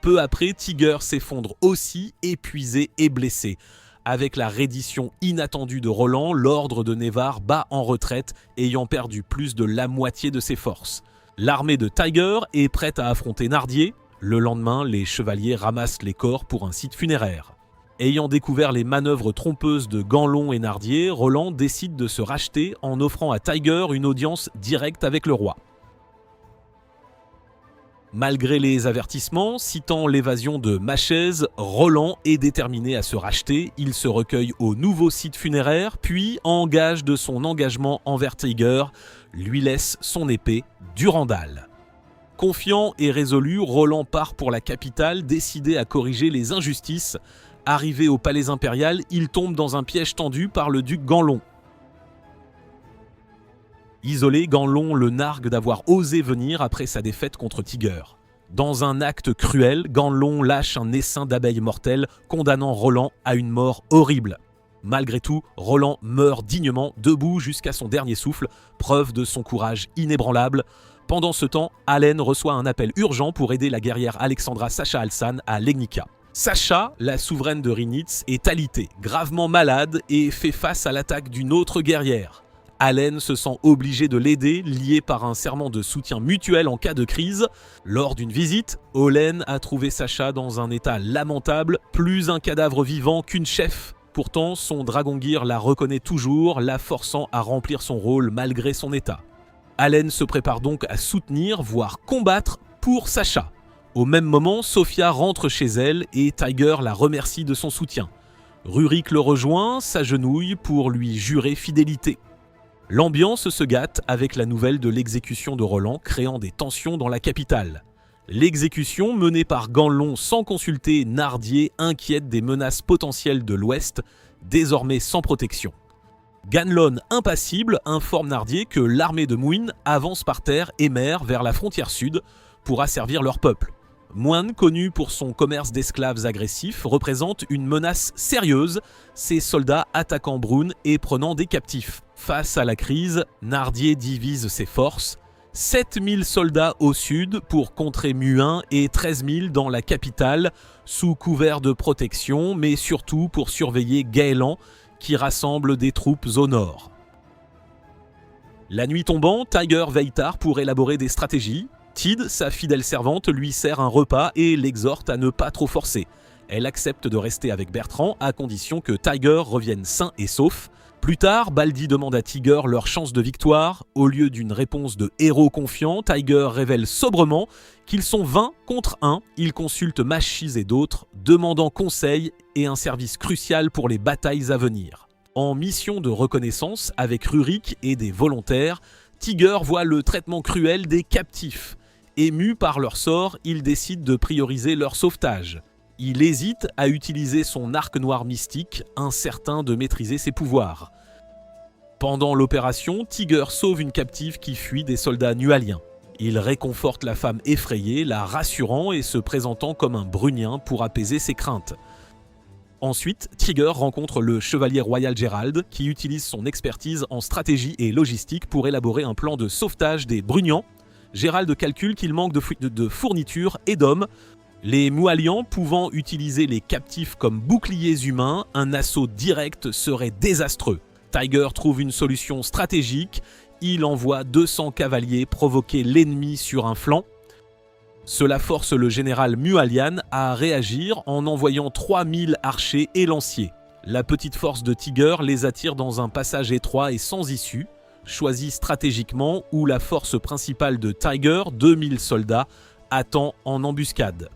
Peu après, Tiger s'effondre aussi, épuisé et blessé. Avec la reddition inattendue de Roland, l'ordre de Nevar bat en retraite, ayant perdu plus de la moitié de ses forces. L'armée de Tiger est prête à affronter Nardier. Le lendemain, les chevaliers ramassent les corps pour un site funéraire. Ayant découvert les manœuvres trompeuses de Ganlon et Nardier, Roland décide de se racheter en offrant à Tiger une audience directe avec le roi. Malgré les avertissements, citant l'évasion de Machez, Roland est déterminé à se racheter. Il se recueille au nouveau site funéraire, puis, en gage de son engagement envers Tiger, lui laisse son épée Durandal. Confiant et résolu, Roland part pour la capitale, décidé à corriger les injustices. Arrivé au palais impérial, il tombe dans un piège tendu par le duc Ganlon. Isolé, Ganlon le nargue d'avoir osé venir après sa défaite contre Tiger. Dans un acte cruel, Ganlon lâche un essaim d'abeilles mortelles, condamnant Roland à une mort horrible. Malgré tout, Roland meurt dignement, debout jusqu'à son dernier souffle, preuve de son courage inébranlable. Pendant ce temps, Halen reçoit un appel urgent pour aider la guerrière Alexandra Sacha Alsan à Legnica. Sacha, la souveraine de Rinitz, est alitée, gravement malade et fait face à l'attaque d'une autre guerrière. Halen se sent obligé de l'aider, lié par un serment de soutien mutuel en cas de crise. Lors d'une visite, Olen a trouvé Sacha dans un état lamentable, plus un cadavre vivant qu'une chef. Pourtant, son Dragongear la reconnaît toujours, la forçant à remplir son rôle malgré son état. Halen se prépare donc à soutenir, voire combattre pour Sacha. Au même moment, Sophia rentre chez elle et Tiger la remercie de son soutien. Rurik le rejoint, s'agenouille pour lui jurer fidélité. L'ambiance se gâte avec la nouvelle de l'exécution de Roland, créant des tensions dans la capitale. L'exécution, menée par Ganlon sans consulter Nardier, inquiète des menaces potentielles de l'Ouest, désormais sans protection. Ganlon, impassible, informe Nardier que l'armée de Muin avance par terre et mer vers la frontière sud pour asservir leur peuple. Muin, connu pour son commerce d'esclaves agressif, représente une menace sérieuse, ses soldats attaquant Brune et prenant des captifs. Face à la crise, Nardier divise ses forces. 7000 soldats au sud pour contrer Muin et 13 000 dans la capitale, sous couvert de protection, mais surtout pour surveiller Gaëlan, qui rassemble des troupes au nord. La nuit tombant, Tiger veille tard pour élaborer des stratégies. Tid, sa fidèle servante, lui sert un repas et l'exhorte à ne pas trop forcer. Elle accepte de rester avec Bertrand à condition que Tiger revienne sain et sauf. Plus tard, Baldi demande à Tiger leur chance de victoire. Au lieu d'une réponse de héros confiant, Tiger révèle sobrement qu'ils sont 20 contre 1. Il consulte Machis et d'autres, demandant conseil et un service crucial pour les batailles à venir. En mission de reconnaissance avec Rurik et des volontaires, Tiger voit le traitement cruel des captifs. Ému par leur sort, il décide de prioriser leur sauvetage. Il hésite à utiliser son arc noir mystique, incertain de maîtriser ses pouvoirs. Pendant l'opération, Tiger sauve une captive qui fuit des soldats nualiens. Il réconforte la femme effrayée, la rassurant et se présentant comme un Brunien pour apaiser ses craintes. Ensuite, Tiger rencontre le chevalier royal Gérald, qui utilise son expertise en stratégie et logistique pour élaborer un plan de sauvetage des Brunians. Gérald calcule qu'il manque de fournitures et d'hommes. Les Mualians pouvant utiliser les captifs comme boucliers humains, un assaut direct serait désastreux. Tiger trouve une solution stratégique. Il envoie 200 cavaliers provoquer l'ennemi sur un flanc. Cela force le général Mualian à réagir en envoyant 3000 archers et lanciers. La petite force de Tiger les attire dans un passage étroit et sans issue, choisi stratégiquement où la force principale de Tiger, 2000 soldats, attend en embuscade.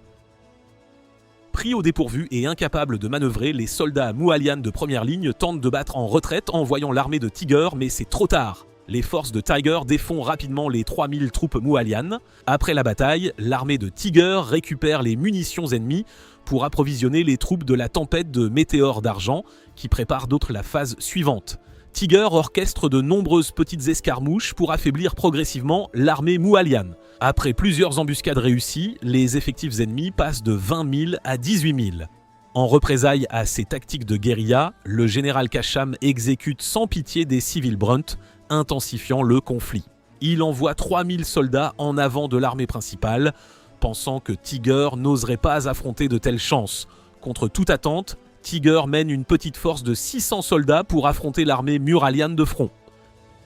Pris au dépourvu et incapables de manœuvrer, les soldats Mualian de première ligne tentent de battre en retraite en voyant l'armée de Tiger, mais c'est trop tard. Les forces de Tiger défont rapidement les 3000 troupes Mualian. Après la bataille, l'armée de Tiger récupère les munitions ennemies pour approvisionner les troupes de la tempête de Météore d'Argent, qui prépare d'autres la phase suivante. Tiger orchestre de nombreuses petites escarmouches pour affaiblir progressivement l'armée Moualian. Après plusieurs embuscades réussies, les effectifs ennemis passent de 20 000 à 18 000. En représailles à ces tactiques de guérilla, le général Kasham exécute sans pitié des civils Brunt, intensifiant le conflit. Il envoie 3000 soldats en avant de l'armée principale, pensant que Tiger n'oserait pas affronter de telles chances. Contre toute attente, Tiger mène une petite force de 600 soldats pour affronter l'armée muraliane de front.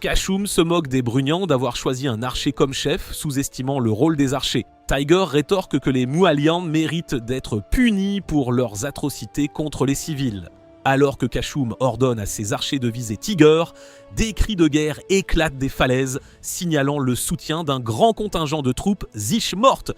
Kashum se moque des Brugnans d'avoir choisi un archer comme chef, sous-estimant le rôle des archers. Tiger rétorque que les Moualians méritent d'être punis pour leurs atrocités contre les civils. Alors que Kashum ordonne à ses archers de viser Tiger, des cris de guerre éclatent des falaises, signalant le soutien d'un grand contingent de troupes Zish-mortes.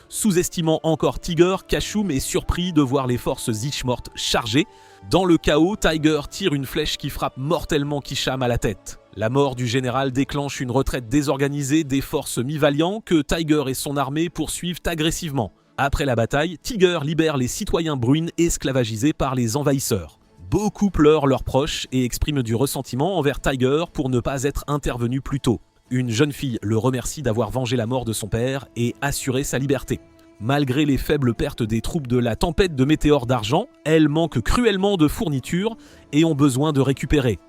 Sous-estimant encore Tiger, Kashum est surpris de voir les forces Zish-mortes chargées. Dans le chaos, Tiger tire une flèche qui frappe mortellement Kisham à la tête. La mort du général déclenche une retraite désorganisée des forces mi-valiants que Tiger et son armée poursuivent agressivement. Après la bataille, Tiger libère les citoyens bruins esclavagisés par les envahisseurs. Beaucoup pleurent leurs proches et expriment du ressentiment envers Tiger pour ne pas être intervenu plus tôt. Une jeune fille le remercie d'avoir vengé la mort de son père et assuré sa liberté. Malgré les faibles pertes des troupes de la tempête de Météore d'Argent, elles manquent cruellement de fournitures et ont besoin de récupérer.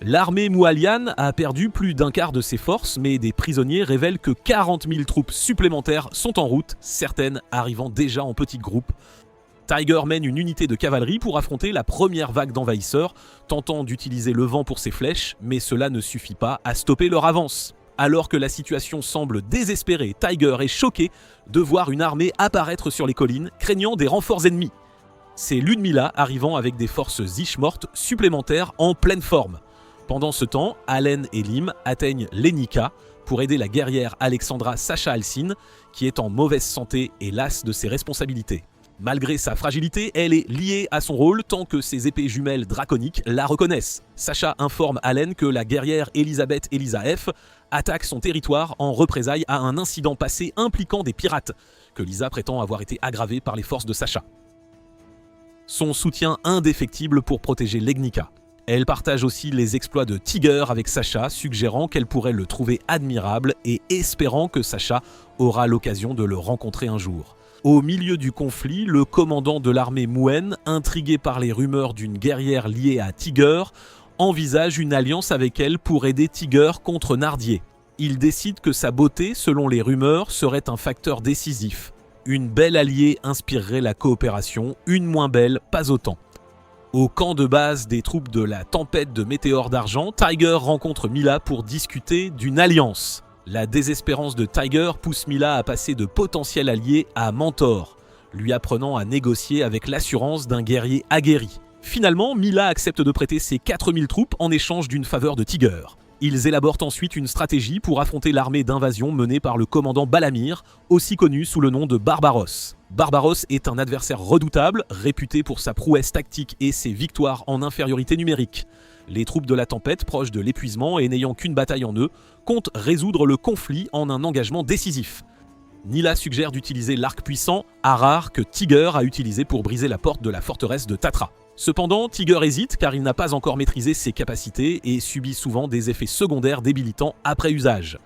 L'armée Moualiane a perdu plus d'un quart de ses forces, mais des prisonniers révèlent que 40 000 troupes supplémentaires sont en route, certaines arrivant déjà en petits groupes. Tiger mène une unité de cavalerie pour affronter la première vague d'envahisseurs, tentant d'utiliser le vent pour ses flèches, mais cela ne suffit pas à stopper leur avance. Alors que la situation semble désespérée, Tiger est choqué de voir une armée apparaître sur les collines, craignant des renforts ennemis. C'est Ludmilla arrivant avec des forces Zish-mortes supplémentaires en pleine forme. Pendant ce temps, Allen et Lim atteignent Lenica pour aider la guerrière Alexandra Sacha Alcine, qui est en mauvaise santé et lasse de ses responsabilités. Malgré sa fragilité, elle est liée à son rôle tant que ses épées jumelles draconiques la reconnaissent. Sacha informe Allen que la guerrière Elisabeth Elisa F attaque son territoire en représailles à un incident passé impliquant des pirates, que Lisa prétend avoir été aggravé par les forces de Sacha. Son soutien indéfectible pour protéger Legnica. Elle partage aussi les exploits de Tiger avec Sacha, suggérant qu'elle pourrait le trouver admirable et espérant que Sacha aura l'occasion de le rencontrer un jour. Au milieu du conflit, le commandant de l'armée Mouen, intrigué par les rumeurs d'une guerrière liée à Tiger, envisage une alliance avec elle pour aider Tiger contre Nardier. Il décide que sa beauté, selon les rumeurs, serait un facteur décisif. Une belle alliée inspirerait la coopération, une moins belle, pas autant. Au camp de base des troupes de la tempête de Météore d'Argent, Tiger rencontre Mila pour discuter d'une alliance. La désespérance de Tiger pousse Mila à passer de potentiel allié à mentor, lui apprenant à négocier avec l'assurance d'un guerrier aguerri. Finalement, Mila accepte de prêter ses 4000 troupes en échange d'une faveur de Tiger. Ils élaborent ensuite une stratégie pour affronter l'armée d'invasion menée par le commandant Balamir, aussi connu sous le nom de Barbaros. Barbaros est un adversaire redoutable, réputé pour sa prouesse tactique et ses victoires en infériorité numérique. Les troupes de la tempête, proches de l'épuisement et n'ayant qu'une bataille en eux, comptent résoudre le conflit en un engagement décisif. Nila suggère d'utiliser l'arc puissant, Harar, que Tiger a utilisé pour briser la porte de la forteresse de Tatra. Cependant, Tiger hésite car il n'a pas encore maîtrisé ses capacités et subit souvent des effets secondaires débilitants après usage.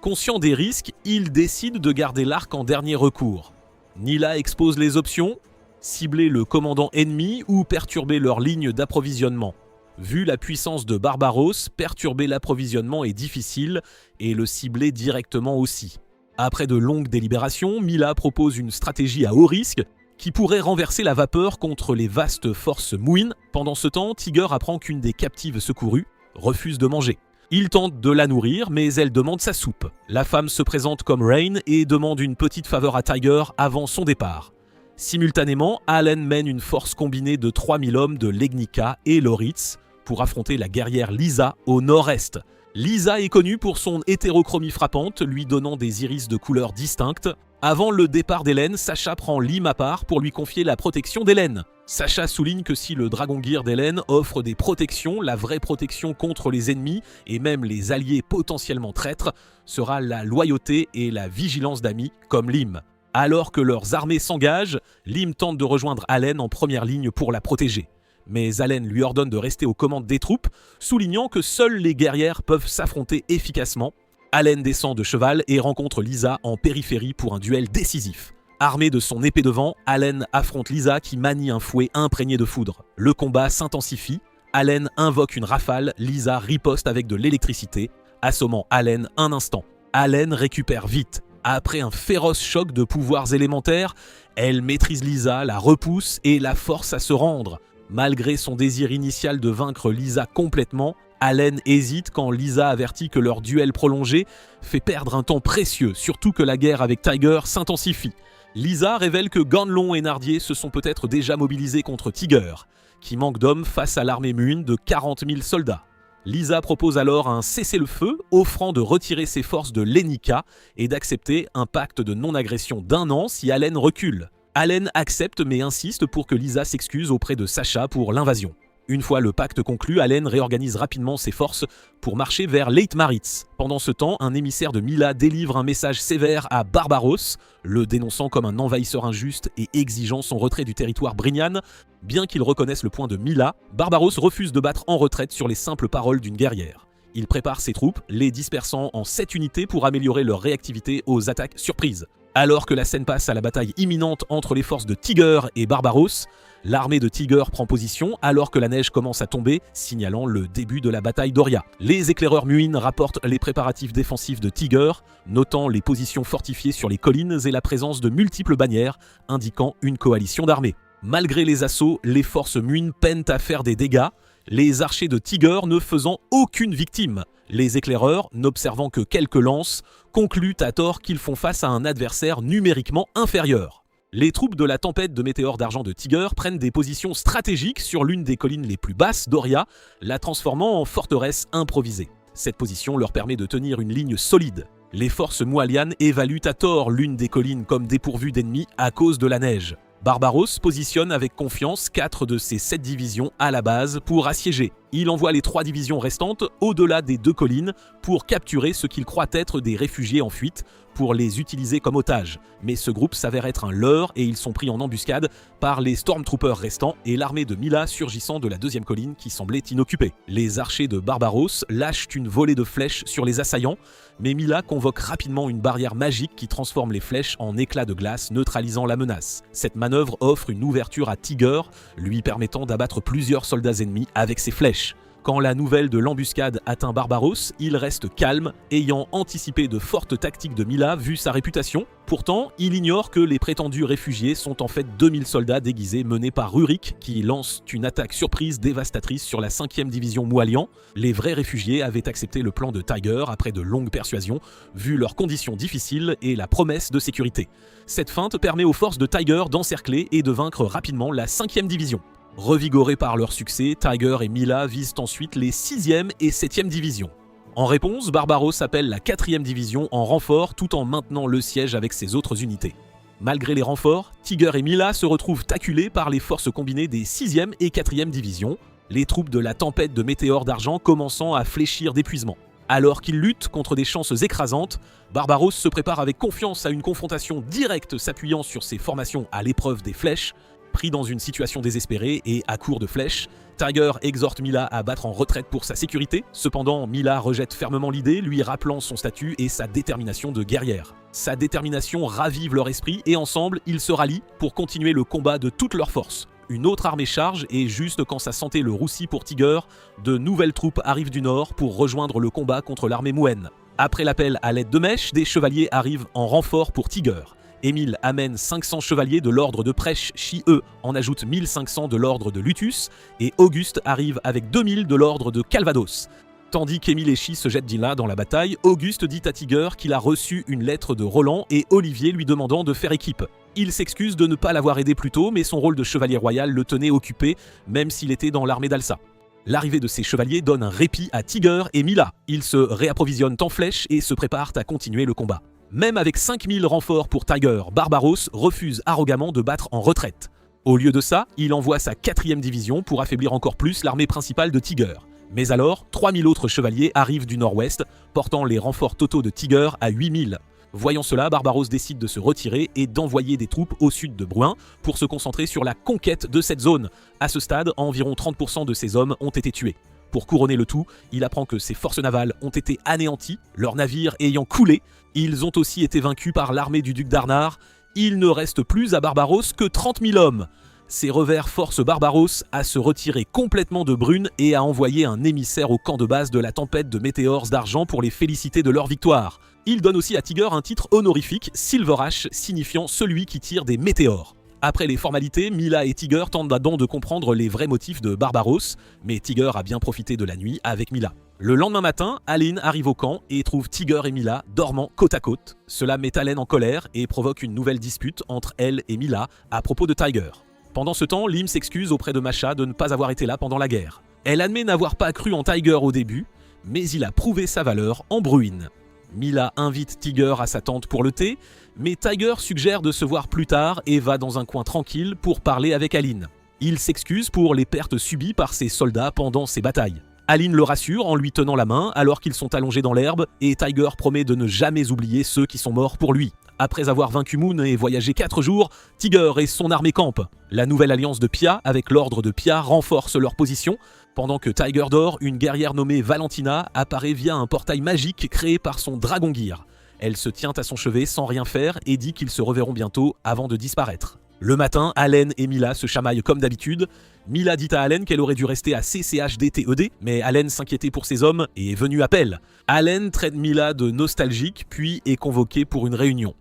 Conscient des risques, il décide de garder l'arc en dernier recours. Nila expose les options, cibler le commandant ennemi ou perturber leur ligne d'approvisionnement. Vu la puissance de Barbaros, perturber l'approvisionnement est difficile et le cibler directement aussi. Après de longues délibérations, Mila propose une stratégie à haut risque qui pourrait renverser la vapeur contre les vastes forces Mouin. Pendant ce temps, Tiger apprend qu'une des captives secourues refuse de manger. Il tente de la nourrir, mais elle demande sa soupe. La femme se présente comme Rain et demande une petite faveur à Tiger avant son départ. Simultanément, Allen mène une force combinée de 3000 hommes de Legnica et Loritz pour affronter la guerrière Lisa au nord-est. Lisa est connue pour son hétérochromie frappante, lui donnant des iris de couleurs distinctes. Avant le départ d'Hélène, Sacha prend Lim à part pour lui confier la protection d'Hélène. Sacha souligne que si le Dragon Gear d'Hélène offre des protections, la vraie protection contre les ennemis et même les alliés potentiellement traîtres sera la loyauté et la vigilance d'amis comme Lim. Alors que leurs armées s'engagent, Lim tente de rejoindre Allen en première ligne pour la protéger. Mais Allen lui ordonne de rester aux commandes des troupes, soulignant que seules les guerrières peuvent s'affronter efficacement. Allen descend de cheval et rencontre Lysa en périphérie pour un duel décisif. Armé de son épée de vent, Allen affronte Lysa qui manie un fouet imprégné de foudre. Le combat s'intensifie. Allen invoque une rafale, Lysa riposte avec de l'électricité, assommant Allen un instant. Allen récupère vite. Après un féroce choc de pouvoirs élémentaires, elle maîtrise Lysa, la repousse et la force à se rendre. Malgré son désir initial de vaincre Lysa complètement, Allen hésite quand Lysa avertit que leur duel prolongé fait perdre un temps précieux, surtout que la guerre avec Tiger s'intensifie. Lysa révèle que Ganlon et Nardier se sont peut-être déjà mobilisés contre Tiger, qui manque d'hommes face à l'armée Muin de 40 000 soldats. Lysa propose alors un cessez-le-feu, offrant de retirer ses forces de Lenica et d'accepter un pacte de non-agression d'1 an si Allen recule. Allen accepte mais insiste pour que Lysa s'excuse auprès de Sacha pour l'invasion. Une fois le pacte conclu, Allen réorganise rapidement ses forces pour marcher vers Leitmaritz. Pendant ce temps, un émissaire de Mila délivre un message sévère à Barbaros, le dénonçant comme un envahisseur injuste et exigeant son retrait du territoire Brignan. Bien qu'il reconnaisse le point de Mila, Barbaros refuse de battre en retraite sur les simples paroles d'une guerrière. Il prépare ses troupes, les dispersant en 7 unités pour améliorer leur réactivité aux attaques surprises. Alors que la scène passe à la bataille imminente entre les forces de Tiger et Barbaros, l'armée de Tiger prend position alors que la neige commence à tomber, signalant le début de la bataille d'Oria. Les éclaireurs Muin rapportent les préparatifs défensifs de Tiger, notant les positions fortifiées sur les collines et la présence de multiples bannières, indiquant une coalition d'armées. Malgré les assauts, les forces Muin peinent à faire des dégâts, les archers de Tiger ne faisant aucune victime. Les éclaireurs, n'observant que quelques lances, concluent à tort qu'ils font face à un adversaire numériquement inférieur. Les troupes de la tempête de météores d'argent de Tiger prennent des positions stratégiques sur l'une des collines les plus basses d'Oria, la transformant en forteresse improvisée. Cette position leur permet de tenir une ligne solide. Les forces moalianes évaluent à tort l'une des collines comme dépourvue d'ennemis à cause de la neige. Barbaros positionne avec confiance 4 de ses 7 divisions à la base pour assiéger. Il envoie les 3 divisions restantes au-delà des 2 collines pour capturer ce qu'il croit être des réfugiés en fuite pour les utiliser comme otages. Mais ce groupe s'avère être un leurre et ils sont pris en embuscade par les Stormtroopers restants et l'armée de Mila surgissant de la 2e colline qui semblait inoccupée. Les archers de Barbaros lâchent une volée de flèches sur les assaillants, mais Mila convoque rapidement une barrière magique qui transforme les flèches en éclats de glace, neutralisant la menace. Cette manœuvre offre une ouverture à Tiger, lui permettant d'abattre plusieurs soldats ennemis avec ses flèches. Quand la nouvelle de l'embuscade atteint Barbaros, il reste calme, ayant anticipé de fortes tactiques de Mila vu sa réputation. Pourtant, il ignore que les prétendus réfugiés sont en fait 2000 soldats déguisés menés par Rurik qui lancent une attaque surprise dévastatrice sur la 5e division Moalian. Les vrais réfugiés avaient accepté le plan de Tiger après de longues persuasions, vu leurs conditions difficiles et la promesse de sécurité. Cette feinte permet aux forces de Tiger d'encercler et de vaincre rapidement la 5e division. Revigorés par leur succès, Tiger et Mila visent ensuite les 6e et 7e divisions. En réponse, Barbaros appelle la 4e division en renfort tout en maintenant le siège avec ses autres unités. Malgré les renforts, Tiger et Mila se retrouvent acculés par les forces combinées des 6e et 4e divisions, les troupes de la tempête de météores d'argent commençant à fléchir d'épuisement. Alors qu'ils luttent contre des chances écrasantes, Barbaros se prépare avec confiance à une confrontation directe s'appuyant sur ses formations à l'épreuve des flèches. Pris dans une situation désespérée et à court de flèches, Tiger exhorte Mila à battre en retraite pour sa sécurité. Cependant, Mila rejette fermement l'idée, lui rappelant son statut et sa détermination de guerrière. Sa détermination ravive leur esprit et ensemble, ils se rallient pour continuer le combat de toutes leurs forces. Une autre armée charge et juste quand sa santé le roussit pour Tiger, de nouvelles troupes arrivent du nord pour rejoindre le combat contre l'armée Mouen. Après l'appel à l'aide de Mèche, des chevaliers arrivent en renfort pour Tiger. Émile amène 500 chevaliers de l'ordre de Prêche-Chi-E, en ajoute 1500 de l'ordre de Lutus, et Auguste arrive avec 2000 de l'ordre de Calvados. Tandis qu'Émile et Chi se jettent là dans la bataille, Auguste dit à Tiger qu'il a reçu une lettre de Roland et Olivier lui demandant de faire équipe. Il s'excuse de ne pas l'avoir aidé plus tôt, mais son rôle de chevalier royal le tenait occupé, même s'il était dans l'armée d'Alsa. L'arrivée de ces chevaliers donne un répit à Tiger et Mila. Ils se réapprovisionnent en flèches et se préparent à continuer le combat. Même avec 5000 renforts pour Tiger, Barbaros refuse arrogamment de battre en retraite. Au lieu de ça, il envoie sa 4e division pour affaiblir encore plus l'armée principale de Tiger. Mais alors, 3000 autres chevaliers arrivent du nord-ouest, portant les renforts totaux de Tiger à 8000. Voyant cela, Barbaros décide de se retirer et d'envoyer des troupes au sud de Bruin pour se concentrer sur la conquête de cette zone. À ce stade, environ 30% de ses hommes ont été tués. Pour couronner le tout, il apprend que ses forces navales ont été anéanties, leurs navires ayant coulé. Ils ont aussi été vaincus par l'armée du duc d'Arnard. Il ne reste plus à Barbaros que 30 000 hommes. Ces revers forcent Barbaros à se retirer complètement de Brune et à envoyer un émissaire au camp de base de la tempête de météores d'argent pour les féliciter de leur victoire. Il donne aussi à Tiger un titre honorifique, Silverash, signifiant celui qui tire des météores. Après les formalités, Mila et Tiger tentent donc de comprendre les vrais motifs de Barbaros, mais Tiger a bien profité de la nuit avec Mila. Le lendemain matin, Aline arrive au camp et trouve Tiger et Mila dormant côte à côte. Cela met Aline en colère et provoque une nouvelle dispute entre elle et Mila à propos de Tiger. Pendant ce temps, Lim s'excuse auprès de Masha de ne pas avoir été là pendant la guerre. Elle admet n'avoir pas cru en Tiger au début, mais il a prouvé sa valeur en Bruine. Mila invite Tiger à sa tente pour le thé, mais Tiger suggère de se voir plus tard et va dans un coin tranquille pour parler avec Aline. Il s'excuse pour les pertes subies par ses soldats pendant ces batailles. Aline le rassure en lui tenant la main alors qu'ils sont allongés dans l'herbe et Tiger promet de ne jamais oublier ceux qui sont morts pour lui. Après avoir vaincu Moon et voyagé 4 jours, Tiger et son armée campent. La nouvelle alliance de Pia avec l'ordre de Pia renforce leur position. Pendant que Tiger dort, une guerrière nommée Valentina apparaît via un portail magique créé par son Dragon Gear. Elle se tient à son chevet sans rien faire et dit qu'ils se reverront bientôt avant de disparaître. Le matin, Allen et Mila se chamaillent comme d'habitude. Mila dit à Allen qu'elle aurait dû rester à CCHDTED, mais Allen s'inquiétait pour ses hommes et est venu à Pelle. Allen traite Mila de nostalgique, puis est convoqué pour une réunion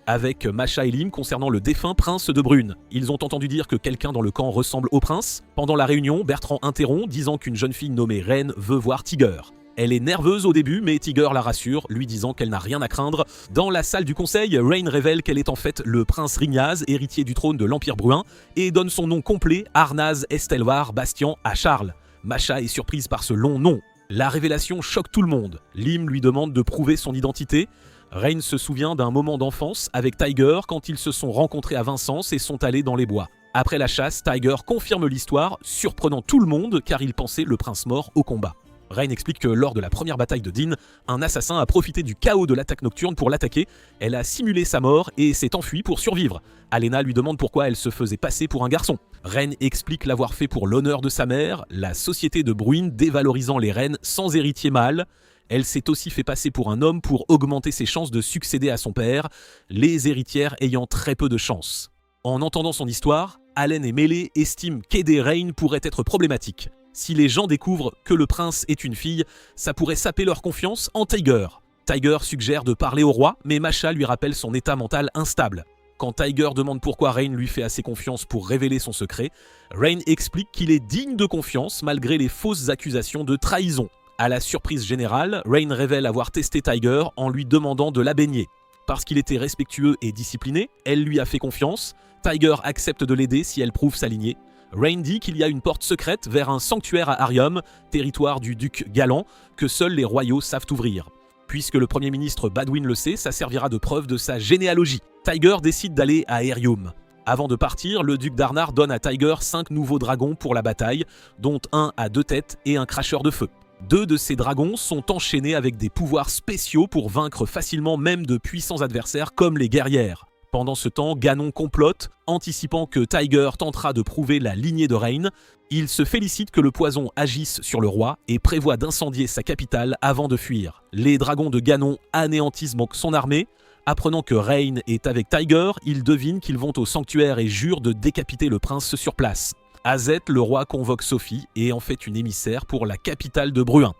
avec Masha et Lim concernant le défunt prince de Brune. Ils ont entendu dire que quelqu'un dans le camp ressemble au prince. Pendant la réunion, Bertrand interrompt, disant qu'une jeune fille nommée Reine veut voir Tiger. Elle est nerveuse au début, mais Tiger la rassure, lui disant qu'elle n'a rien à craindre. Dans la salle du conseil, Rain révèle qu'elle est en fait le prince Rignaz, héritier du trône de l'Empire Bruin, et donne son nom complet, Arnaz Estelvar Bastian, à Charles. Masha est surprise par ce long nom. La révélation choque tout le monde. Lim lui demande de prouver son identité. Rain se souvient d'un moment d'enfance avec Tiger quand ils se sont rencontrés à Vincence et sont allés dans les bois. Après la chasse, Tiger confirme l'histoire, surprenant tout le monde car il pensait le prince mort au combat. Rain explique que lors de la première bataille de Dean, un assassin a profité du chaos de l'attaque nocturne pour l'attaquer. Elle a simulé sa mort et s'est enfuie pour survivre. Alena lui demande pourquoi elle se faisait passer pour un garçon. Rain explique l'avoir fait pour l'honneur de sa mère, la société de Bruine dévalorisant les reines sans héritier mâle. Elle s'est aussi fait passer pour un homme pour augmenter ses chances de succéder à son père, les héritières ayant très peu de chance. En entendant son histoire, Allen et Melee estiment qu'aider Rain pourrait être problématique. Si les gens découvrent que le prince est une fille, ça pourrait saper leur confiance en Tiger. Tiger suggère de parler au roi, mais Masha lui rappelle son état mental instable. Quand Tiger demande pourquoi Rain lui fait assez confiance pour révéler son secret, Rain explique qu'il est digne de confiance malgré les fausses accusations de trahison. À la surprise générale, Rain révèle avoir testé Tiger en lui demandant de la baigner. Parce qu'il était respectueux et discipliné, elle lui a fait confiance. Tiger accepte de l'aider si elle prouve sa lignée. Rain dit qu'il y a une porte secrète vers un sanctuaire à Arium, territoire du duc Galant, que seuls les royaux savent ouvrir. Puisque le premier ministre Badwin le sait, ça servira de preuve de sa généalogie. Tiger décide d'aller à Arium. Avant de partir, le duc d'Arnard donne à Tiger 5 nouveaux dragons pour la bataille, dont un à 2 têtes et un cracheur de feu. 2 de ces dragons sont enchaînés avec des pouvoirs spéciaux pour vaincre facilement même de puissants adversaires comme les guerrières. Pendant ce temps, Ganon complote, anticipant que Tiger tentera de prouver la lignée de Rain. Il se félicite que le poison agisse sur le roi et prévoit d'incendier sa capitale avant de fuir. Les dragons de Ganon anéantissent donc son armée. Apprenant que Rain est avec Tiger, ils devinent qu'ils vont au sanctuaire et jurent de décapiter le prince sur place. Azet, le roi, convoque Sophie et en fait une émissaire pour la capitale de Bruin.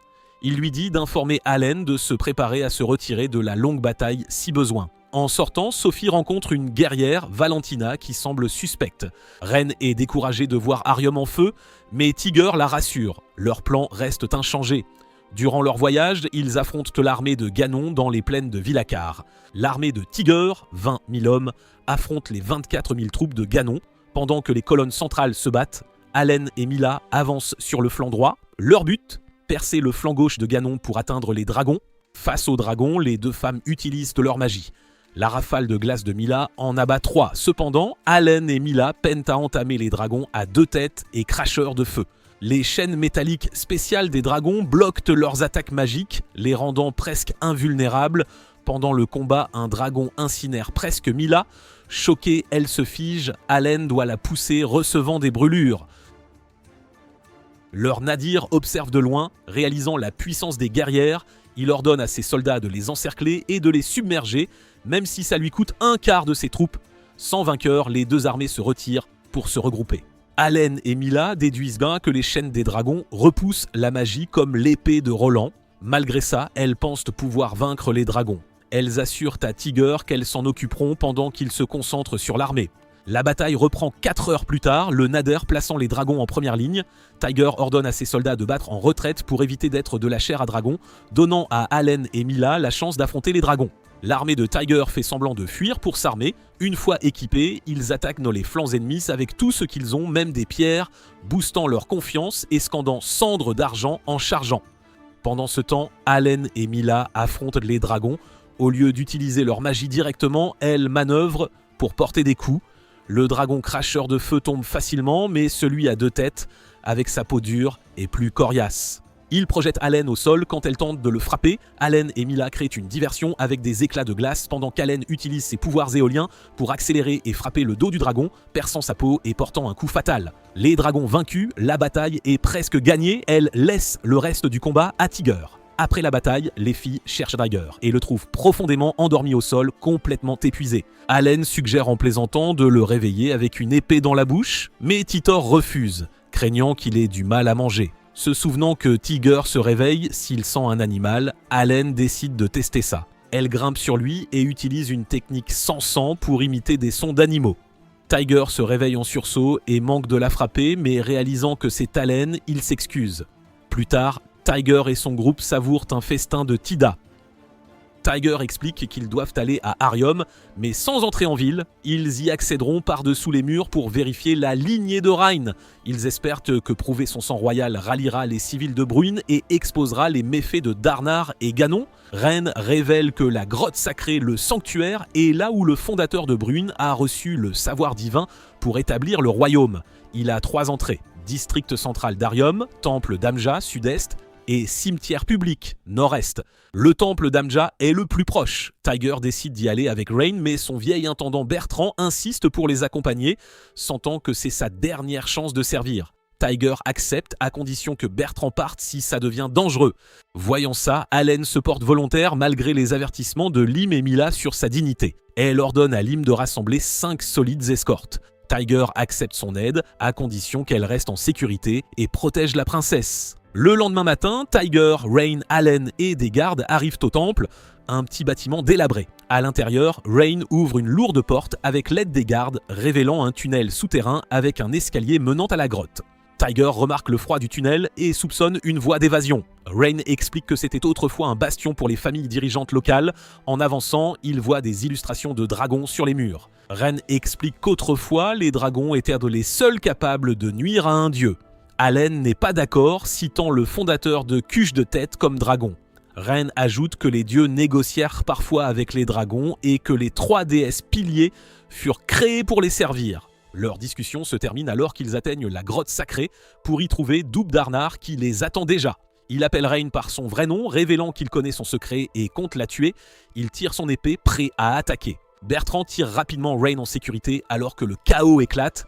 Il lui dit d'informer Allen de se préparer à se retirer de la longue bataille si besoin. En sortant, Sophie rencontre une guerrière, Valentina, qui semble suspecte. Rain est découragée de voir Arium en feu, mais Tiger la rassure. Leurs plans restent inchangés. Durant leur voyage, ils affrontent l'armée de Ganon dans les plaines de Vilacar. L'armée de Tiger, 20 000 hommes, affronte les 24 000 troupes de Ganon. Pendant que les colonnes centrales se battent, Allen et Mila avancent sur le flanc droit. Leur but, percer le flanc gauche de Ganon pour atteindre les dragons. Face aux dragons, les 2 femmes utilisent leur magie. La rafale de glace de Mila en abat 3. Cependant, Allen et Mila peinent à entamer les dragons à 2 têtes et cracheurs de feu. Les chaînes métalliques spéciales des dragons bloquent leurs attaques magiques, les rendant presque invulnérables. Pendant le combat, un dragon incinère presque Mila. Choquée, elle se fige, Allen doit la pousser, recevant des brûlures. Leur Nadir observe de loin, réalisant la puissance des guerrières. Il ordonne à ses soldats de les encercler et de les submerger, même si ça lui coûte un quart de ses troupes. Sans vainqueur, les deux armées se retirent pour se regrouper. Allen et Mila déduisent bien que les chaînes des dragons repoussent la magie comme l'épée de Roland. Malgré ça, elles pensent pouvoir vaincre les dragons. Elles assurent à Tiger qu'elles s'en occuperont pendant qu'ils se concentrent sur l'armée. La bataille reprend 4 heures plus tard, le Nader plaçant les dragons en première ligne. Tiger ordonne à ses soldats de battre en retraite pour éviter d'être de la chair à dragon, donnant à Allen et Mila la chance d'affronter les dragons. L'armée de Tiger fait semblant de fuir pour s'armer. Une fois équipés, ils attaquent dans les flancs ennemis avec tout ce qu'ils ont, même des pierres, boostant leur confiance et scandant cendres d'argent en chargeant. Pendant ce temps, Allen et Mila affrontent les dragons. Au lieu d'utiliser leur magie directement, elles manœuvrent pour porter des coups. Le dragon cracheur de feu tombe facilement, mais celui à 2 têtes, avec sa peau dure, est plus coriace. Il projette Allen au sol quand elle tente de le frapper. Allen et Mila créent une diversion avec des éclats de glace pendant qu'Allen utilise ses pouvoirs éoliens pour accélérer et frapper le dos du dragon, perçant sa peau et portant un coup fatal. Les dragons vaincus, la bataille est presque gagnée. Elle laisse le reste du combat à Tiger. Après la bataille, les filles cherchent Tiger et le trouvent profondément endormi au sol, complètement épuisé. Allen suggère en plaisantant de le réveiller avec une épée dans la bouche, mais Titor refuse, craignant qu'il ait du mal à manger. Se souvenant que Tiger se réveille s'il sent un animal, Allen décide de tester ça. Elle grimpe sur lui et utilise une technique sans sang pour imiter des sons d'animaux. Tiger se réveille en sursaut et manque de la frapper, mais réalisant que c'est Allen, il s'excuse. Plus tard, Tiger et son groupe savourent un festin de Tida. Tiger explique qu'ils doivent aller à Arium, mais sans entrer en ville, ils y accéderont par-dessous les murs pour vérifier la lignée de Rain. Ils espèrent que prouver son sang royal ralliera les civils de Bruine et exposera les méfaits de Darnar et Ganon. Rain révèle que la grotte sacrée, le sanctuaire, est là où le fondateur de Bruine a reçu le savoir divin pour établir le royaume. Il a 3 entrées: district central d'Arium, temple d'Amja, sud-est, et cimetière public, nord-est. Le temple d'Amja est le plus proche. Tiger décide d'y aller avec Rain, mais son vieil intendant Bertrand insiste pour les accompagner, sentant que c'est sa dernière chance de servir. Tiger accepte à condition que Bertrand parte si ça devient dangereux. Voyant ça, Allen se porte volontaire malgré les avertissements de Lim et Mila sur sa dignité. Elle ordonne à Lim de rassembler 5 solides escortes. Tiger accepte son aide à condition qu'elle reste en sécurité et protège la princesse. Le lendemain matin, Tiger, Rain, Allen et des gardes arrivent au temple, un petit bâtiment délabré. À l'intérieur, Rain ouvre une lourde porte avec l'aide des gardes, révélant un tunnel souterrain avec un escalier menant à la grotte. Tiger remarque le froid du tunnel et soupçonne une voie d'évasion. Rain explique que c'était autrefois un bastion pour les familles dirigeantes locales. En avançant, il voit des illustrations de dragons sur les murs. Rain explique qu'autrefois, les dragons étaient les seuls capables de nuire à un dieu. Allen n'est pas d'accord, citant le fondateur de Cuche de Tête comme dragon. Rain ajoute que les dieux négocièrent parfois avec les dragons et que les 3 déesses piliers furent créées pour les servir. Leur discussion se termine alors qu'ils atteignent la grotte sacrée pour y trouver Double Darnar qui les attend déjà. Il appelle Rain par son vrai nom, révélant qu'il connaît son secret et compte la tuer. Il tire son épée, prêt à attaquer. Bertrand tire rapidement Rain en sécurité alors que le chaos éclate.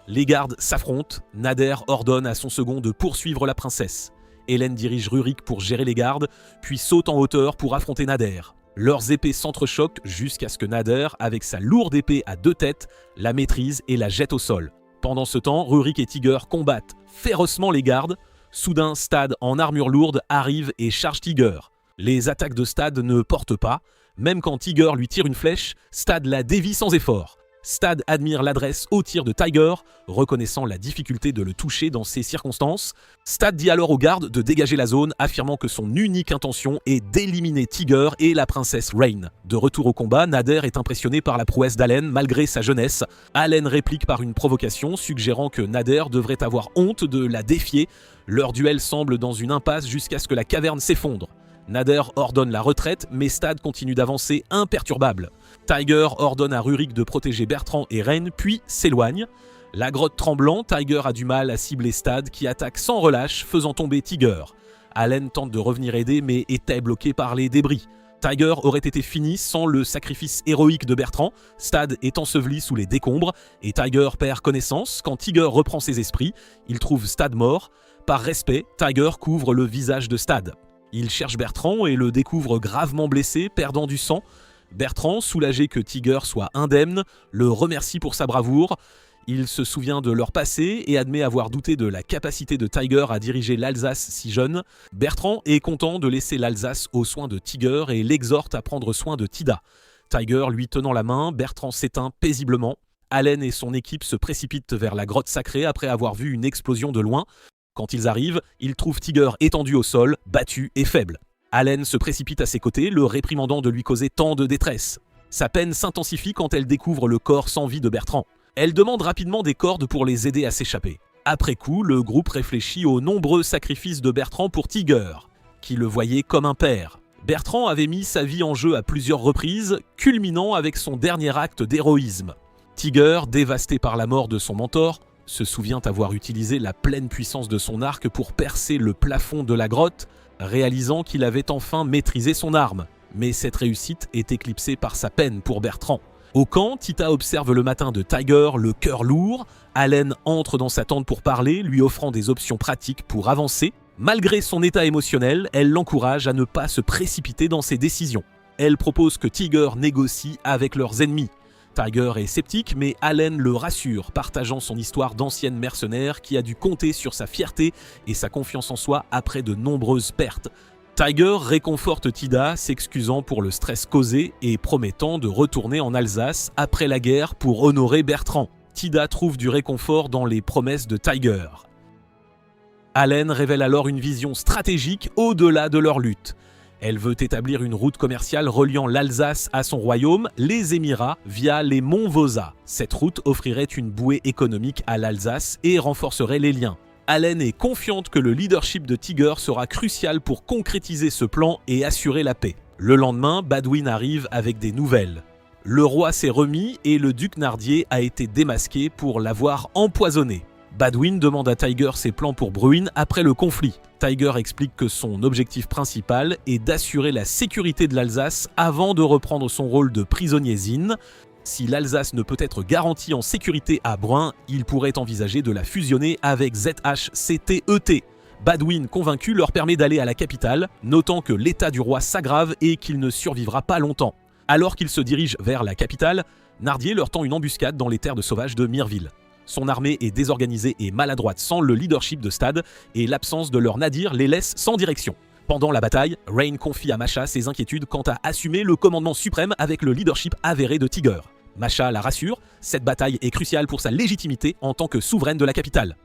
Les gardes s'affrontent, Nader ordonne à son second de poursuivre la princesse. Hélène dirige Rurik pour gérer les gardes, puis saute en hauteur pour affronter Nader. Leurs épées s'entrechoquent jusqu'à ce que Nader, avec sa lourde épée à 2 têtes, la maîtrise et la jette au sol. Pendant ce temps, Rurik et Tiger combattent férocement les gardes. Soudain, Stad en armure lourde arrive et charge Tiger. Les attaques de Stad ne portent pas. Même quand Tiger lui tire une flèche, Stad la dévie sans effort. Stad admire l'adresse au tir de Tiger, reconnaissant la difficulté de le toucher dans ces circonstances. Stad dit alors aux gardes de dégager la zone, affirmant que son unique intention est d'éliminer Tiger et la princesse Rain. De retour au combat, Nader est impressionné par la prouesse d'Allen malgré sa jeunesse. Allen réplique par une provocation, suggérant que Nader devrait avoir honte de la défier. Leur duel semble dans une impasse jusqu'à ce que la caverne s'effondre. Nader ordonne la retraite, mais Stad continue d'avancer imperturbable. Tiger ordonne à Rurik de protéger Bertrand et Rain, puis s'éloigne. La grotte tremblant, Tiger a du mal à cibler Stad qui attaque sans relâche, faisant tomber Tiger. Allen tente de revenir aider, mais était bloqué par les débris. Tiger aurait été fini sans le sacrifice héroïque de Bertrand. Stad est enseveli sous les décombres et Tiger perd connaissance. Quand Tiger reprend ses esprits, il trouve Stad mort. Par respect, Tiger couvre le visage de Stad. Il cherche Bertrand et le découvre gravement blessé, perdant du sang. Bertrand, soulagé que Tiger soit indemne, le remercie pour sa bravoure. Il se souvient de leur passé et admet avoir douté de la capacité de Tiger à diriger l'Alsace si jeune. Bertrand est content de laisser l'Alsace aux soins de Tiger et l'exhorte à prendre soin de Tida. Tiger lui tenant la main, Bertrand s'éteint paisiblement. Allen et son équipe se précipitent vers la grotte sacrée après avoir vu une explosion de loin. Quand ils arrivent, ils trouvent Tiger étendu au sol, battu et faible. Allen se précipite à ses côtés, le réprimandant de lui causer tant de détresse. Sa peine s'intensifie quand elle découvre le corps sans vie de Bertrand. Elle demande rapidement des cordes pour les aider à s'échapper. Après coup, le groupe réfléchit aux nombreux sacrifices de Bertrand pour Tiger, qui le voyait comme un père. Bertrand avait mis sa vie en jeu à plusieurs reprises, culminant avec son dernier acte d'héroïsme. Tiger, dévasté par la mort de son mentor, se souvient avoir utilisé la pleine puissance de son arc pour percer le plafond de la grotte, réalisant qu'il avait enfin maîtrisé son arme. Mais cette réussite est éclipsée par sa peine pour Bertrand. Au camp, Tita observe le matin de Tiger, le cœur lourd. Allen entre dans sa tente pour parler, lui offrant des options pratiques pour avancer. Malgré son état émotionnel, elle l'encourage à ne pas se précipiter dans ses décisions. Elle propose que Tiger négocie avec leurs ennemis. Tiger est sceptique, mais Allen le rassure, partageant son histoire d'ancienne mercenaire qui a dû compter sur sa fierté et sa confiance en soi après de nombreuses pertes. Tiger réconforte Tida, s'excusant pour le stress causé et promettant de retourner en Alsace après la guerre pour honorer Bertrand. Tida trouve du réconfort dans les promesses de Tiger. Allen révèle alors une vision stratégique au-delà de leur lutte. Elle veut établir une route commerciale reliant l'Alsace à son royaume, les Émirats, via les monts Vosa. Cette route offrirait une bouée économique à l'Alsace et renforcerait les liens. Allen est confiante que le leadership de Tiger sera crucial pour concrétiser ce plan et assurer la paix. Le lendemain, Badwin arrive avec des nouvelles. Le roi s'est remis et le duc Nardier a été démasqué pour l'avoir empoisonné. Badwin demande à Tiger ses plans pour Bruin après le conflit. Tiger explique que son objectif principal est d'assurer la sécurité de l'Alsace avant de reprendre son rôle de prisonnier Zin. Si l'Alsace ne peut être garantie en sécurité à Bruin, il pourrait envisager de la fusionner avec ZHCTET. Badwin, convaincu, leur permet d'aller à la capitale, notant que l'état du roi s'aggrave et qu'il ne survivra pas longtemps. Alors qu'ils se dirigent vers la capitale, Nardier leur tend une embuscade dans les terres de sauvages de Mirville. Son armée est désorganisée et maladroite sans le leadership de Stad, et l'absence de leur nadir les laisse sans direction. Pendant la bataille, Rain confie à Masha ses inquiétudes quant à assumer le commandement suprême avec le leadership avéré de Tiger. Masha la rassure, cette bataille est cruciale pour sa légitimité en tant que souveraine de la capitale.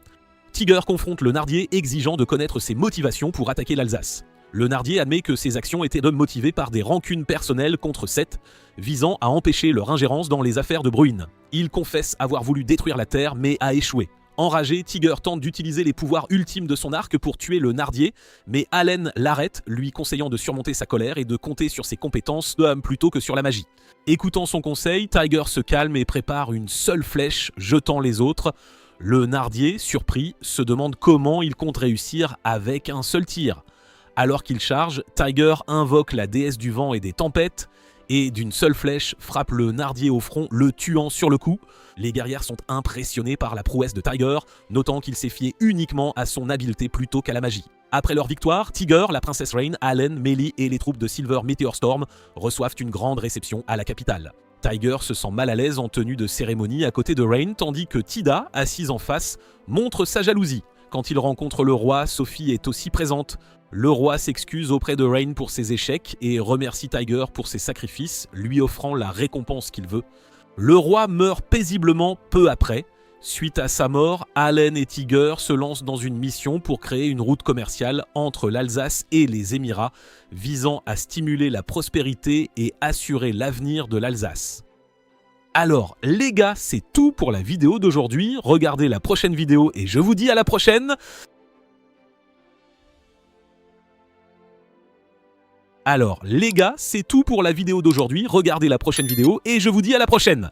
Tiger confronte le Nardier, exigeant de connaître ses motivations pour attaquer l'Alsace. Le Nardier admet que ses actions étaient motivées par des rancunes personnelles contre Seth, visant à empêcher leur ingérence dans les affaires de Bruin. Il confesse avoir voulu détruire la terre, mais a échoué. Enragé, Tiger tente d'utiliser les pouvoirs ultimes de son arc pour tuer le Nardier, mais Allen l'arrête, lui conseillant de surmonter sa colère et de compter sur ses compétences plutôt que sur la magie. Écoutant son conseil, Tiger se calme et prépare une seule flèche, jetant les autres. Le Nardier, surpris, se demande comment il compte réussir avec un seul tir. Alors qu'il charge, Tiger invoque la déesse du vent et des tempêtes, et d'une seule flèche frappe le Nardier au front, le tuant sur le coup. Les guerrières sont impressionnées par la prouesse de Tiger, notant qu'il s'est fié uniquement à son habileté plutôt qu'à la magie. Après leur victoire, Tiger, la princesse Rain, Allen, Melly et les troupes de Silver Meteor Storm reçoivent une grande réception à la capitale. Tiger se sent mal à l'aise en tenue de cérémonie à côté de Rain, tandis que Tida, assise en face, montre sa jalousie. Quand il rencontre le roi, Sophie est aussi présente. Le roi s'excuse auprès de Rain pour ses échecs et remercie Tiger pour ses sacrifices, lui offrant la récompense qu'il veut. Le roi meurt paisiblement peu après. Suite à sa mort, Allen et Tiger se lancent dans une mission pour créer une route commerciale entre l'Alsace et les Émirats, visant à stimuler la prospérité et assurer l'avenir de l'Alsace. Alors les gars, c'est tout pour la vidéo d'aujourd'hui. Regardez la prochaine vidéo et je vous dis à la prochaine. Alors les gars, c'est tout pour la vidéo d'aujourd'hui. Regardez la prochaine vidéo et je vous dis à la prochaine.